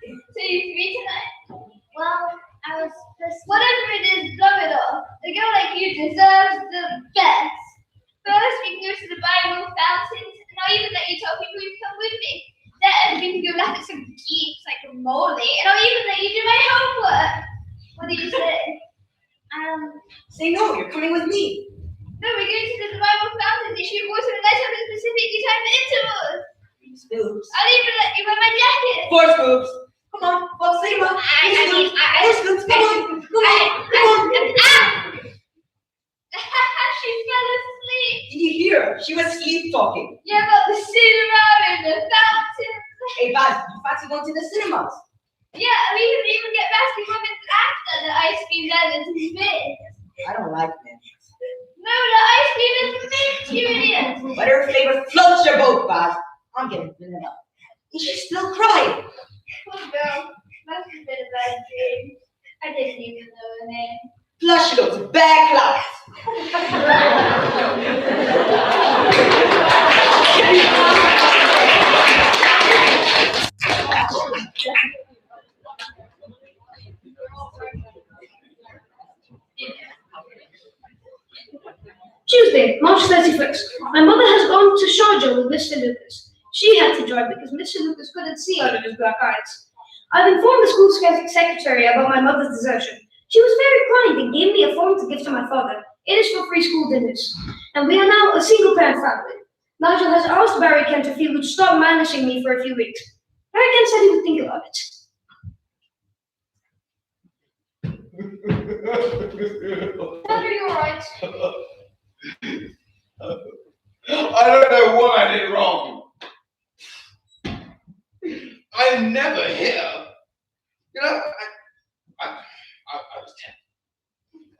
So you free tonight? Well, I was just... Whatever it is, blow it off. A girl like you deserves the best. First, we can go to the Bible fountains, and I'll even let you tell people you come with me. Then we can go laugh at some geeks like Molly, and I'll even let you do my homework. What do you say? Say no, you're coming with me. No, we're going to the Bible fountains. They shoot water and light up at specifically timed intervals. Scoops. I'll even let you wear my jacket. 4 scoops. Come on, what's the name? 4 scoops. Come on. She fell asleep. Did you hear her? She was sleep talking. Yeah, but the cinema and the fountains. Hey, Baz, you fancy going to the cinemas? Yeah, we can even get Baskin Robbins after the ice cream that is mint. I don't like mint. No, the ice cream is mint, you idiot. Whatever flavor floats your boat, Baz. I'm getting vanilla. Is she still crying? Oh no, must have been a bad dream. I didn't even know her name. Plus she looks bad class. Tuesday, March 31st. My mother has gone to Sharjah with Mr. Lucas. She had to drive because Mr. Lucas couldn't see out of his black eyes. I've informed the school secretary about my mother's desertion. She was very kind and gave me a form to give to my father. It is for free school dinners. And we are now a single-parent family. Nigel has asked Barry Kent if he would stop managing me for a few weeks. Barry Kent said he would think about it. Dad, are you alright? I don't know what I did wrong. I never hit her. You know, I was 10.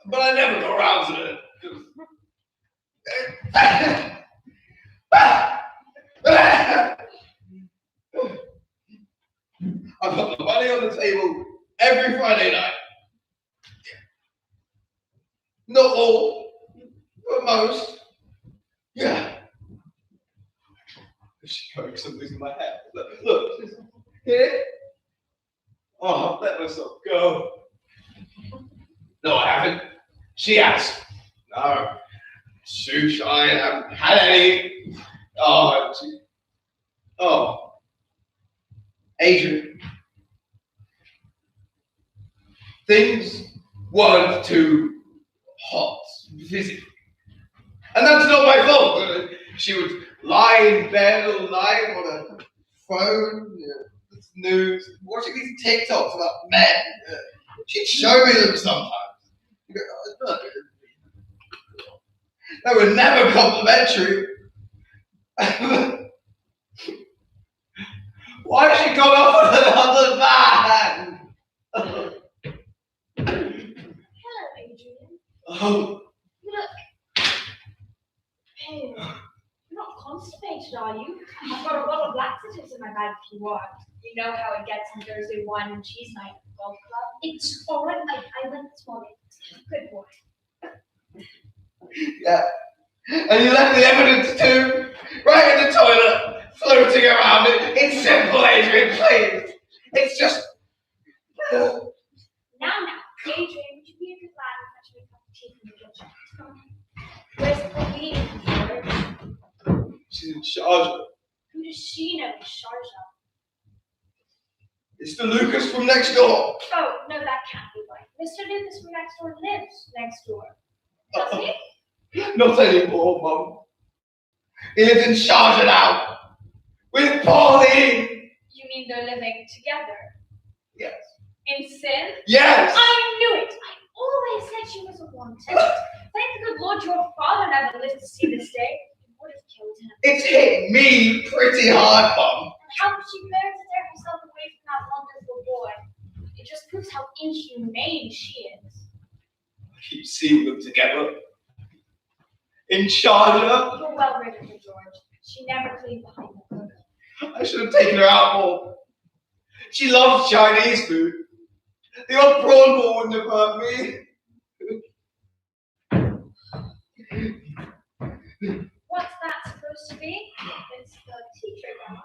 But I never got around to it. I put the money on the table every Friday night. Not all, but most. Yeah. She got something in my head. Look, here. Oh, I've let myself go. No, I haven't. She has. No. Shoosh, I haven't had any. Oh, Adrian. Things weren't too hot physically. And that's not my fault. She would lie in bed all night on a phone, news, watching these TikToks about men. She'd show me them sometimes. They were never complimentary. Why has she gone off with another man? Oh, Look, hey, you're not constipated, are you? I've got a bottle of laxatives in my bag if you want. You know how it gets on Thursday wine and cheese night at the golf club. It's all right. I went this morning. Good boy. yeah. And you left the evidence too, right in the toilet, floating around. It's simple, Adrian, please. It's just. Now, Adrian, would you be a good lad and fetch me a cup of tea from the kitchen? Where's Pauline? She's in charge. Who does she know is Sharjah? It's the Lucas from next door. Oh, no, that can't be right. Mr. Lucas from next door lives next door. Does he? Not anymore, Mum. He lives in Sharjah now. With Pauline. You mean they're living together? Yes. In sin? Yes. I knew it! I always said she was a wanted. Thank the good Lord your father never lived to see this day. It would have killed him. It's hit me pretty hard, Mum. How could she bear to tear herself away from that wonderful boy? It just proves how inhumane she is. I keep seeing them together. In Sharjah. You're well rid of her, George. She never cleaned behind the cook. I should have taken her out more. She loves Chinese food. The old prawn ball wouldn't have hurt me. What's that supposed to be? It's the tea tray, Grandma.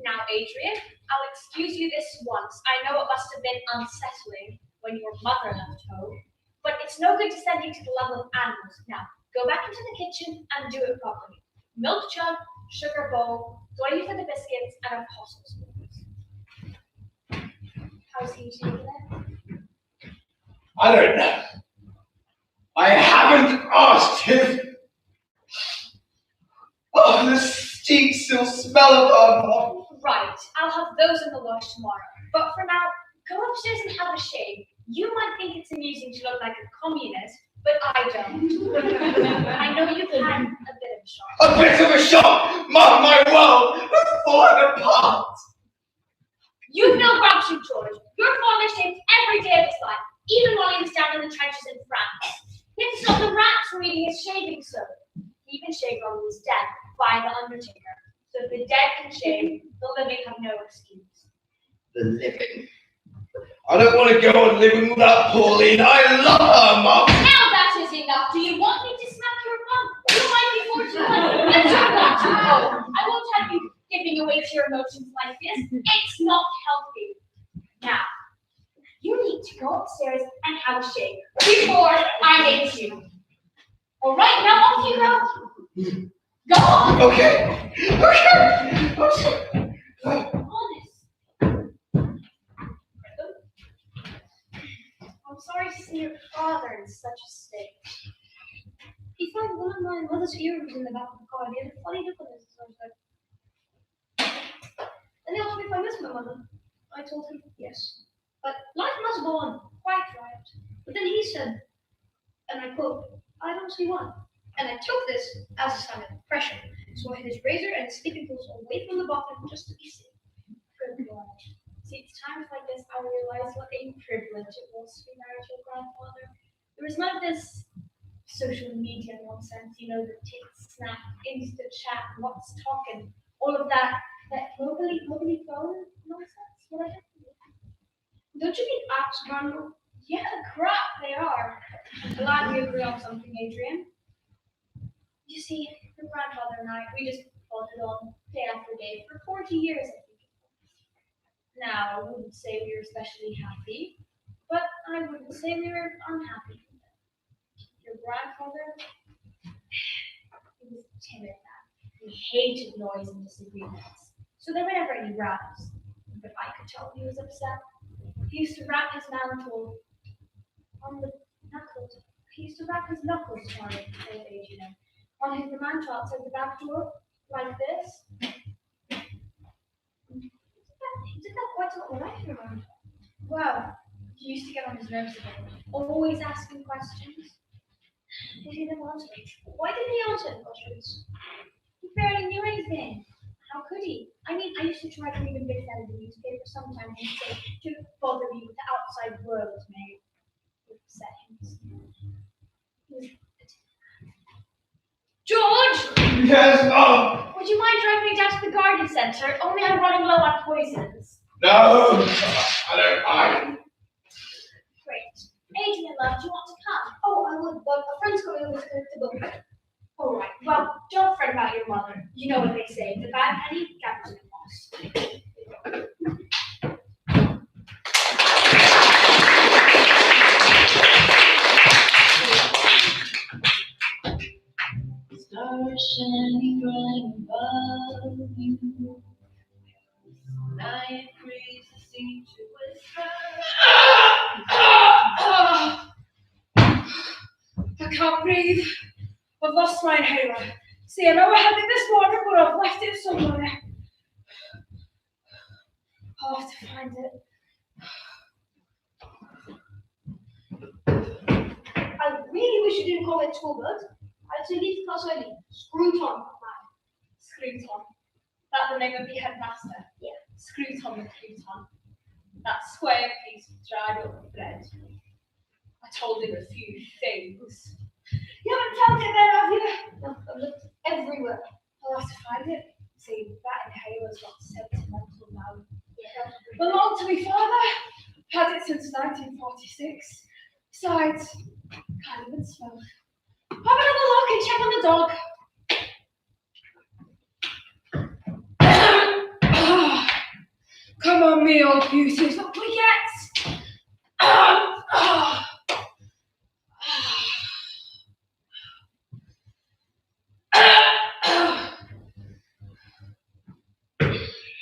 Now, Adrian, I'll excuse you this once. I know it must have been unsettling when your mother left home, but it's no good descending to the level of animals. Now, go back into the kitchen and do it properly. Milk jug, sugar bowl, doily for the biscuits, and apostle spoons. How's he doing today? I don't know. I haven't asked him. Oh, the steak still smell of her, Mom. Right, I'll have those in the wash tomorrow. But for now, go upstairs and have a shave. You might think it's amusing to look like a communist, but I don't. I know you've had a bit of a shock. A bit of a shock! Mom, my world has fallen apart! You've no gratitude, George. Your father shaved every day of his life, even while he was down in the trenches in France. He had to stop the rats from eating his shaving soap. He even shaved while he was dead by the undertaker. So if the dead can shave, the living have no excuse. The living. I don't want to go on living without Pauline. I love her, Mom. Now that is enough. Do you want me to smack your mum? You might be fortunate. Yes, I want to. Oh, I won't have you giving away to your emotions like this. It's not healthy. Now, you need to go upstairs and have a shave before I hate you. All right, now off you go. Go on. Okay. I'm sorry. Honest. I'm sorry to see your father in such a state. He found one of my mother's earrings in the back of the car. He had a funny look on his face. I was like, and he asked me if I missed my mother. I told him yes. But life must go on. Quite right. But then he said, and I quote, I don't see why. And I took this as a sign of pressure. So I hid his razor and his sleeping pills away from the bottom just to be safe. Good God. See, it's times like this I realize what a privilege it was to be married to your grandfather. There was none of this social media nonsense, you know, the tick, snap, instant chat, what's talking, all of that mobily phone nonsense. What I have to do. Don't you think apps, Grandma? Yeah, crap, they are. I'm glad we agree on something, Adrian. You see, your grandfather and I, we just plodded on day after day for 40 years, I think. Now, I wouldn't say we were especially happy, but I wouldn't say we were unhappy. Your grandfather, he was a timid man. He hated noise and disagreements, so there were never any rows. But I could tell he was upset. He used to wrap his mantle on the knuckles. He used to wrap his knuckles, sorry, old age, you know, on his mantle outside the back door, like this. He did that quite a lot when I came around. Well, he used to get on his nerves a bit, always asking questions. But he never answered. Why didn't he answer questions? He barely knew anything. How could he? I mean, I used to try to read a bit out of the newspaper sometimes and say, don't bother me with the outside world, mate. It upset him. George, Yes, Mum. would you mind driving me down to the garden centre? Only I'm running low on poisons. No, I don't mind. Great. Adrian, love, do you want to come? Oh, I would, but a friend's coming over to collect the book. All right. Well, don't fret about your mother. You know what they say: the bad penny gathers in the moss. Stars shining bright above you. Night breezes seem to whisper. I can't breathe. I've lost my inhaler. See, I know I had it this morning, but I've left it somewhere. I'll have to find it. I really wish you didn't call it Schoolbird. I'd say leave class early. Screwton. Screwton. That the name of the headmaster? Yeah. Screwton the Crouton. That square piece of dried up bread. I told him a few things. You haven't found it then, have you? No, I've looked everywhere. I'll have to find it. See, that inhaler's got sentimental value. Yeah. Belonged to my father. Had it since 1946. Besides, can't even smell. Have another look and check on the dog. Come on, me old beauties, what we get?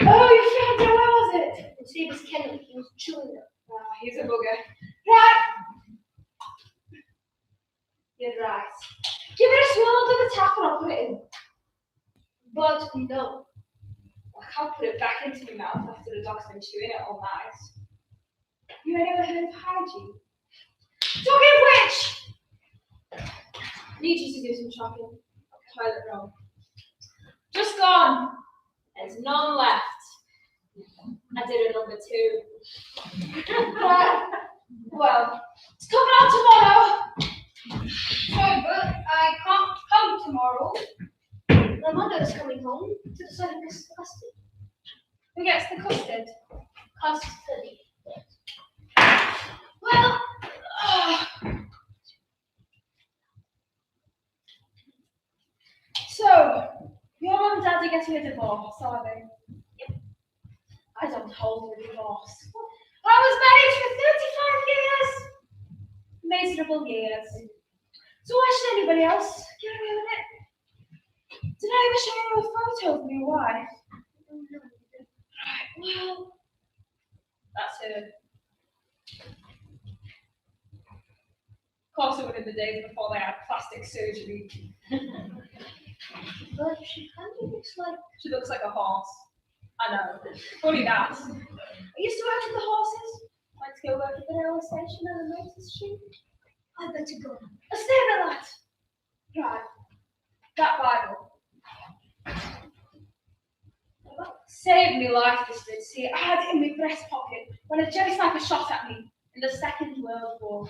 Oh, you found it. Where was it? You see this kennel, he was chewing it. Oh, he's a bugger. Right. You're right. Give it a swirl to the tap and I'll put it in. But no. I can't put it back into my mouth after the dog's been chewing it all night. You ain't ever heard of hygiene? Talking of which! Need you to do some shopping. Toilet roll. Just gone. There's none left. I did a number 2. Right. Well, it's coming out tomorrow. Sorry, but I can't come tomorrow. My mother is coming home to decide on this custody. Who gets the custard? Custody. Well, so, your mum and dad are getting a divorce, are they? Yep. I don't hold a divorce. I was married for 35 years. Miserable years. So why should anybody else get away with it? Did I ever show you a photo of my wife? Right, well, that's her. Of course, it was in the days before they had plastic surgery. But she kind of looks like. She looks like a horse. I know. Funny that. I used to work with the horses. Like to go work at the railway station on the motor street. I better go. A stay that. Right. That Bible. Saved me life, this did. See, I had it in my breast pocket when a Jerry sniper shot at me in the Second World War.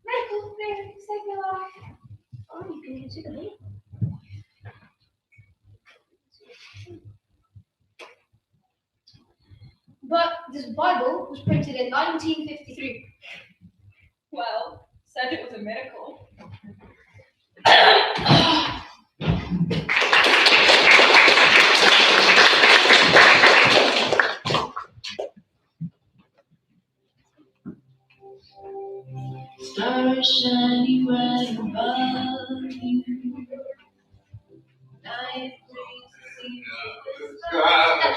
Miracle, really, saved my life. Oh, you can consider me. But this Bible was printed in 1953. Well, said it was a miracle. Stars shining bright above you. Night breezes seem to whisper.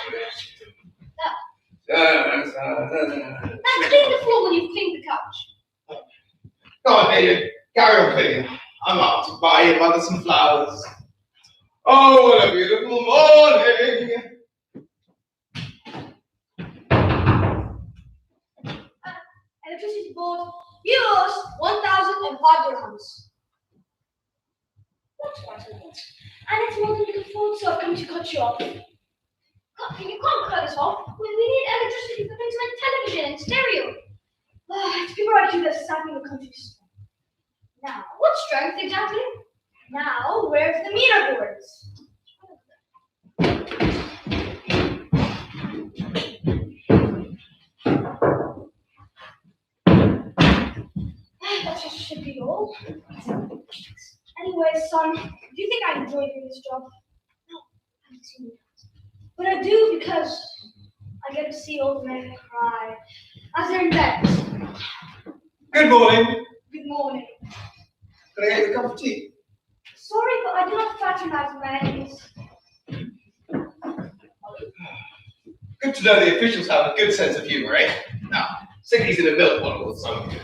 Now clean the floor when you've cleaned the couch. Go on, David. Carry on cleaning. I'm out to buy your mother some flowers. Oh, what a beautiful morning! Electricity board, you lost 1,005 dirhams. What's what? And it's more than you can afford, so I'm going to cut you off. You can't cut us off. We need electricity for things like television and stereo. It's people like you that are starving the country. Now, what strength exactly? Now, where's the meter boards? That just should be all. Anyway, son, do you think I enjoy doing this job? No, I do. But I do because I get to see old men cry as they're in bed. Good morning. Good morning. Can I get you a cup of tea? Sorry, but I do not patronize mayonnaise. Good to know the officials have a good sense of humour, eh? Now, stick these in a milk bottle or something.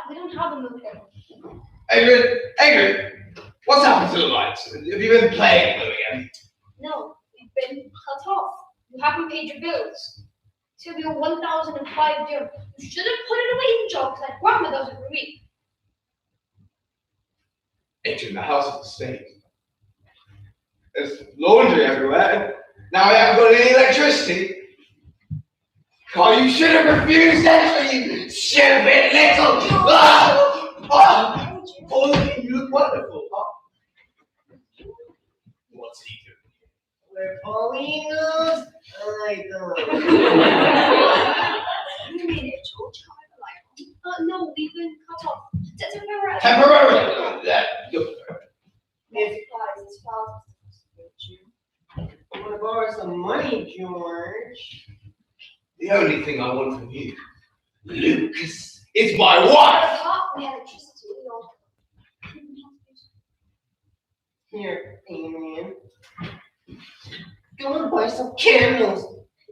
We don't have a milk bottle. Adrian, what's happened to the lights? Have you been playing with them again? No, you've been cut off. You haven't paid your bills. Till your 1,005 dirham. You should have put it away in the job because grandma does it for me. Adrian, the house is a state. There's laundry everywhere. Now I haven't got any electricity. Oh, you should have refused entry, you stupid little. Pauline, you look wonderful. What's he doing? Where Pauline goes, I go. You mean it, George? No, we've been cut off. Temporarily. Temporarily. Good. It's possible. I want to borrow some money, George. The only thing I want from you, Lucas, is my wife. We had electricity. Here, Adrian. Go and buy some candles.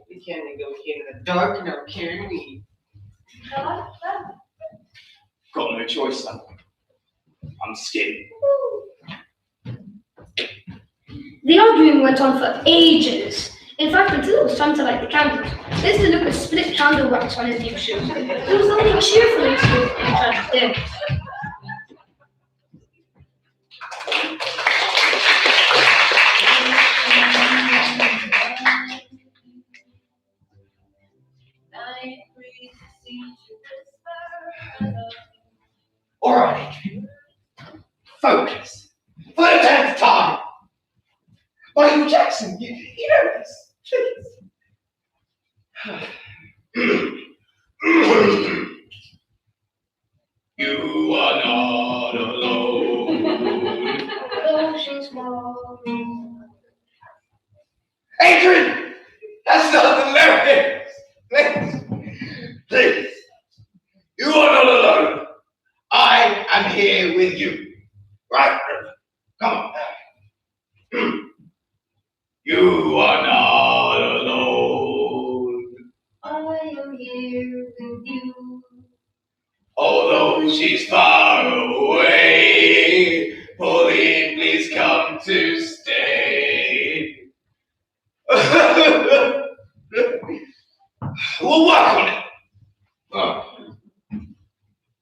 We can't negotiate in the dark now, can we? Got no choice, son. I'm skinned. The arguing went on for ages. In fact, until it was time to light the candles, Mr. Lucas split candle wax on his new shoes. He was only cheerfully to in charge of them. All right, Adrian. Focus. For the 10th time. Michael Jackson, you know this. Please. You are not alone. Adrian, that's not the lyrics. Please. You are not alone. I am here with you. Right? Come on. You are not alone. I am here with you. Although she's far away, Pauline, please come to stay. We'll work on it.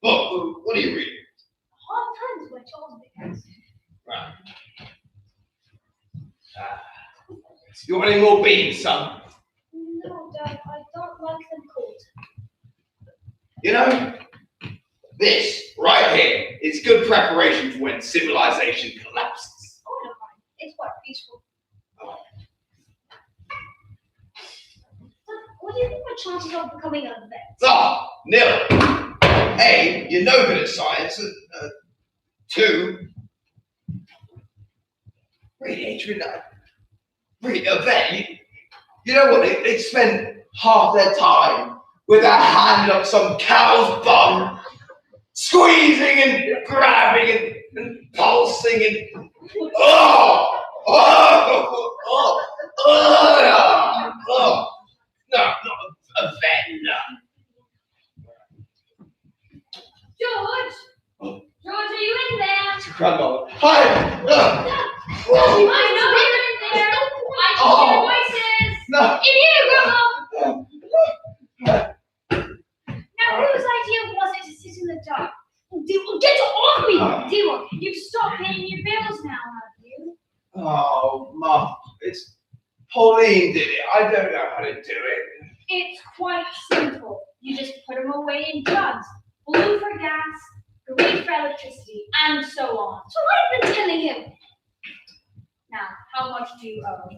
Look, what are you reading? Hard times by Charles Dickens. Right. You want any more beans, son? No, Dad, I don't like them cold. You know, this right here is good preparation for when civilization collapses. Oh, no, it's quite peaceful. But what do you think my chances of becoming a vet? Nil. A, you're no good at science. 2, really, Adrian, really, a vet, you know what, they spend half their time with their hand up some cow's bum, squeezing and grabbing and pulsing and no, not a vet, no. George, are you in there? Grandma, hi. Whoa. I know you're in there. I can hear voices. No. In here, Grandma. Now, whose idea was it to sit in the dark? Get off me, Demon. You've stopped paying your bills now, have you? Oh, Mum, it's Pauline did it. I don't know how to do it. It's quite simple. You just put them away in jugs. Blue for gas, green for electricity, and so on. So what have you been telling him? Now, how much do you owe?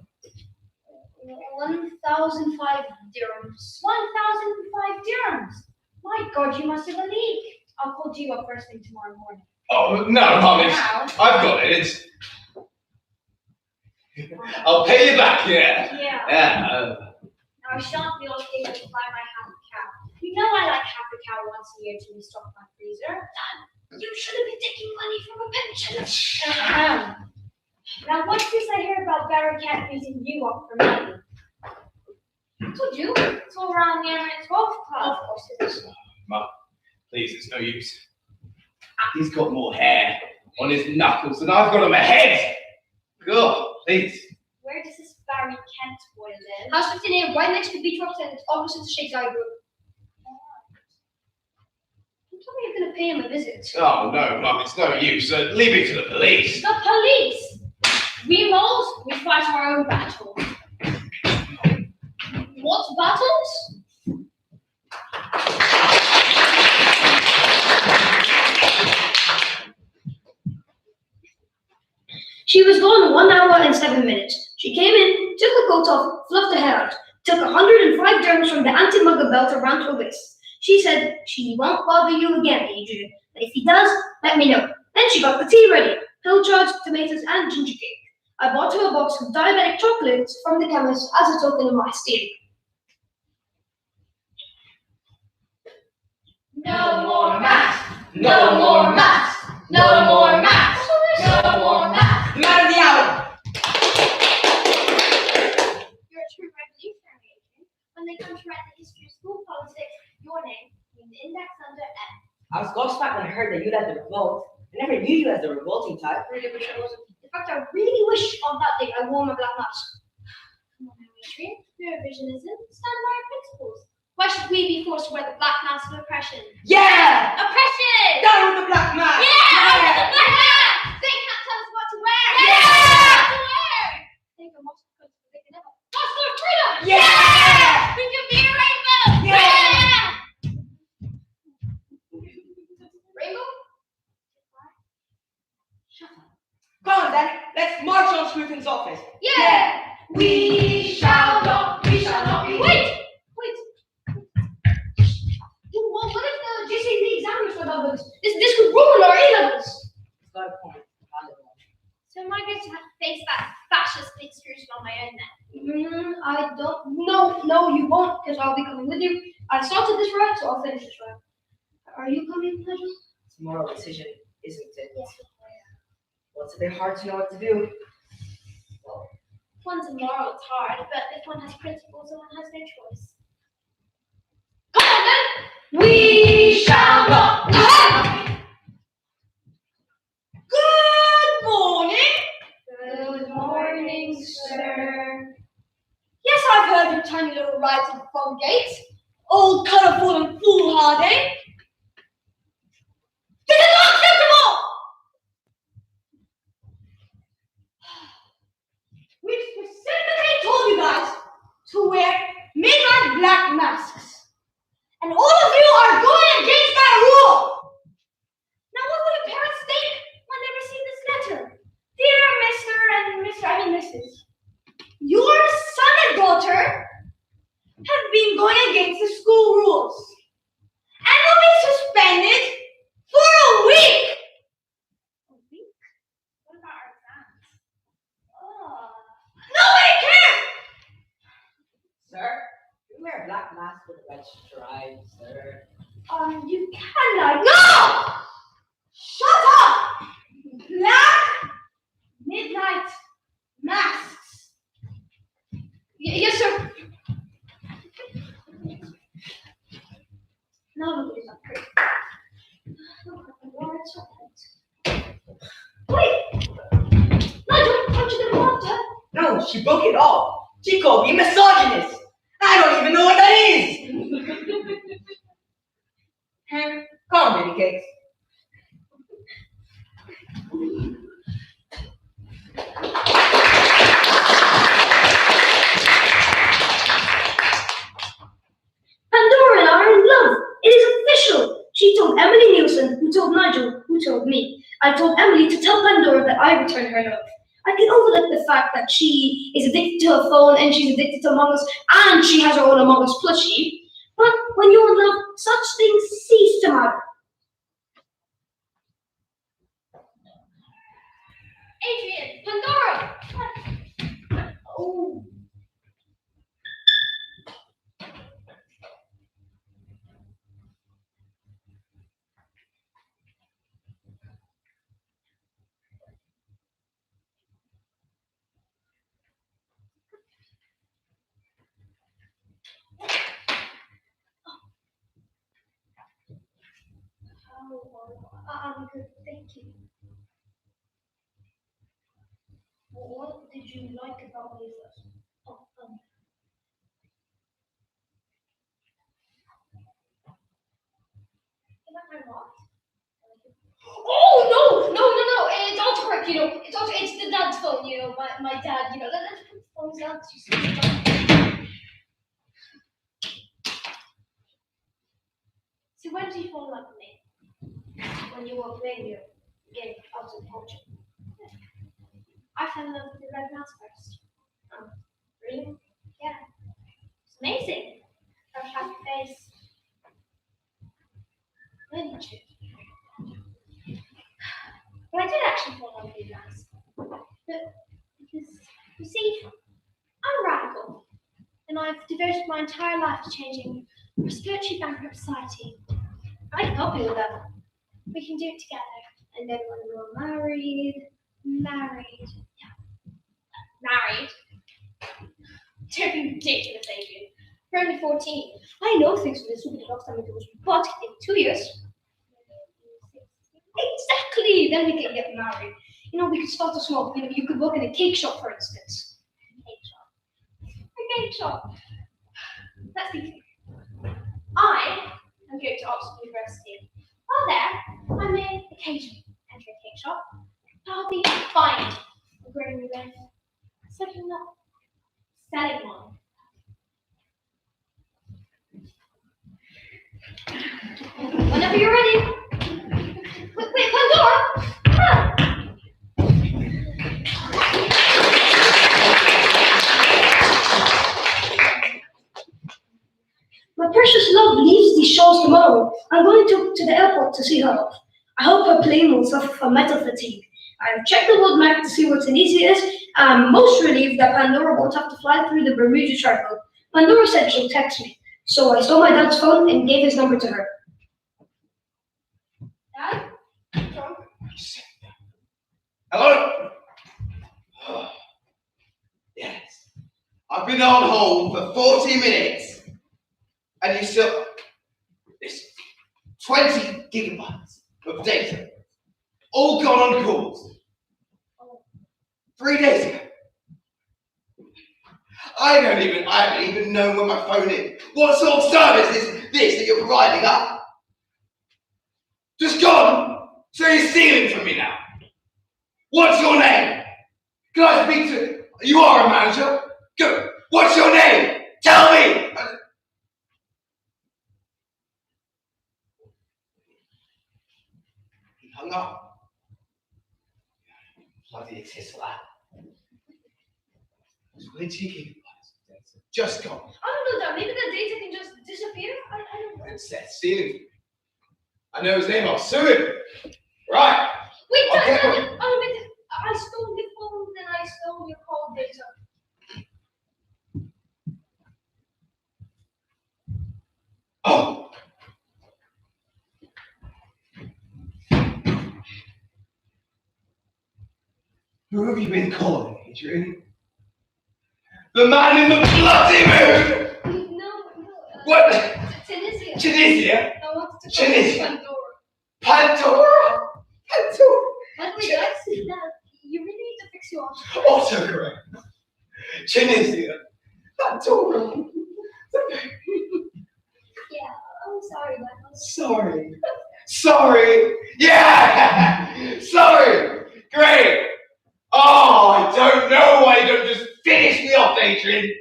1,005 dirhams. 1,005 dirhams. My God, you must have a leak. I'll call you up first thing tomorrow morning. Oh, no, promise. Now? I've got it. I'll pay you back, yeah. Yeah. Yeah. Now, I shan't be able to buy my half a cow. You know I like half a cow once a year to restock my freezer. You shouldn't be taking money from a pension. Now, what's this I hear about Barakat using you up for money? I told you. It's all around the Emirates Golf Club. Of course it is. Mum, please, it's no use. He's got more hair on his knuckles than I've got on my head. God, please. Where does this Barry Kent boy live? House 15A, right next to Beach Rocks, and it's opposite the Sheikh Zayed Group. You told me you're going to pay him a visit. Oh, no, Mum, it's no use. Leave it to the police. The police! We moles, we fight our own battles. What battles? She was gone 1 hour and 7 minutes. She came in, took her coat off, fluffed her hair out, took 105 dirhams from the anti-mugger belt around her waist. She said she won't bother you again, Adrian, but if he does, let me know. Then she got the tea ready, pilchards, tomatoes, and ginger cake. I bought her a box of diabetic chocolates from the chemist as a token of my esteem. No more math! No more math! No more math! No more math! Man of the hour. You're a true revolutionary, Adrian. When they come to write the history of school politics, your name means index under N. I was gobsmacked when I heard that you led the revolt. I never knew you as the revolting type. I really wish I wasn't. In fact, I really wish on that day I wore my black mask. Come on, Adrian. Your vision isn't. Stand by our principles. Why should we be forced to wear the black mask of oppression? Yeah! Oppression! Down with the black man! Yeah! The black mask! They can't tell us what to wear! Yeah! What to wear! They can watch the country, they can never lost their freedom! Yeah! We can be a rainbow! Yeah! Rainbow? Go on then, let's march on Scruton's office. Yeah! We shall not be. Wait! What if the JCB examiners were about this could ruin our A-levels? Got a point. So am I going to have to face that fascist excursion on my own then? I don't. No, you won't, because I'll be coming with you. I started this route, so I'll finish this route. Are you coming, Nigel? It's a moral decision, isn't it? Well, it's a bit hard to know what to do. Well, if one's immoral, it's hard, but if one has principles, then one has no choice. Come on then! We shall not. Good morning! Good morning, sir. Yes, I've heard your tiny little rides at the front gate. All colourful and foolhardy. This is not acceptable! We specifically told you guys to wear midnight black masks. And all of you are going against that rule! Now what will your parents think when they receive this letter? Dear Mrs. Your son and daughter have been going against the school rules and will be suspended for a week. A week? What about our exams? Nobody cares! Sir, you wear a black mask with a red stripe, sir. You cannot. No! Shut up! Black midnight masks. Yes, sir. No, look at that great. Wait! Nigel, aren't you gonna want her? No, she broke it all. She called me misogynist. I don't even know what that is. Come on, baby cakes. I told Emily to tell Pandora that I returned her love. I can overlook the fact that she is addicted to her phone and she's addicted to Among Us and she has her own Among Us plushie. But when you're in love, such things cease to matter. Adrian, Pandora! Oh. I'm good, thank you. What did you like about me first? Am I what? Oh no! It's autocorrect, it's the dad's phone, my dad, let's put the phones down. So when did you fall in love with me? When you were playing your game out of culture. I fell in love with the red mouse first. Oh, really? Yeah. It's amazing. Her happy face. When did you? Well, I did actually fall in love with you guys. But because, you see, I'm radical. And I've devoted my entire life to changing our spiritually bankrupt society. I can help you with that. We can do it together. And then when we're married. Don't be ridiculous, Adrian. We're only 14. I know things will be stupid enough time ago, but in 2 years. Exactly! Then we can get married. We could start a small, you could work in a cake shop, for instance. A cake shop. Let's be clear. I am going to Oxford University. While there, I may occasionally enter a cake shop. I'll be fine. Growing with setting up. Selling one. Whenever you're ready. Wait, Pandora! My precious love leaves these shores tomorrow. I'm going to the airport to see her off. I hope her plane won't suffer from metal fatigue. I've checked the world map to see where Tunisia is. I'm most relieved that Pandora won't have to fly through the Bermuda Triangle. Pandora said she'll text me, so I stole my dad's phone and gave his number to her. Dad? Hello? Yes. I've been on hold for 40 minutes. And you still... It's 20 gigabytes of data. All gone on calls. 3 days ago. I haven't even known where my phone is. What sort of service is this that you're providing, huh? Just gone? So you're stealing from me now? What's your name? Can I speak to... You are a manager? Good. What's your name? Tell me! He hung up. Bloody exists for that. It's 20 gigabytes of data. Just gone. I don't know, Dad. Maybe the data can just disappear? I don't know. And Seth stealing. I know his name. I'll sue him. Right. Wait, I'll Dad, get wait. I stole your phone, then I stole your call data. Oh. Who have you been calling, Adrian? The man in the bloody moon! No. What? Tunisia. Tunisia? I wanted to call Tunisia. Pandora. Pandora? By the way, guys, you really need to fix your Autocorrect. Tunisia. Pandora. Yeah, I'm sorry, Dad. Sorry. Yeah! Sorry. Great. Oh, I don't know why you don't just finish me off, Adrian.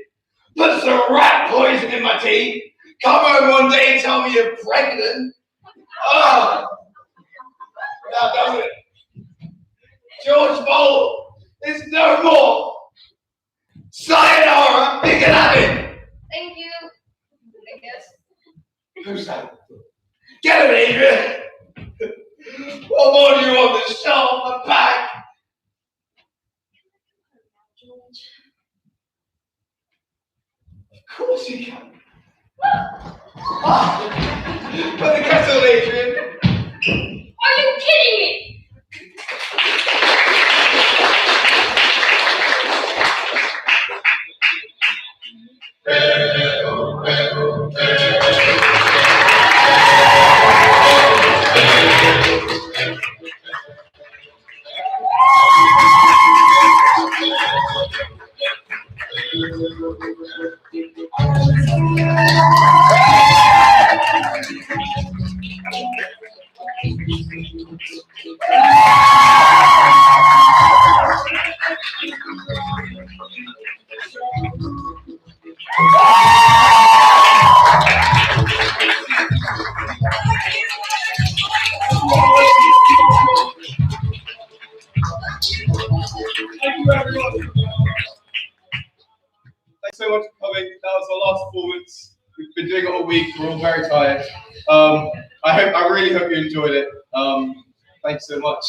Put some rat poison in my tea. Come home one day and tell me you're pregnant. Oh. Now, George Bowl is no more. Sayonara, you can have it. Thank you. I guess. Who's that? Get him, Adrian. What more do you want? The shelf, the pack? George. Of course you can. Put the kettle on, Adrian. Are you kidding me? Thank you, everyone. Thanks so much for coming. That was our last performance. We've been doing it all week. We're all very tired. I really hope you enjoyed it. Thanks so much.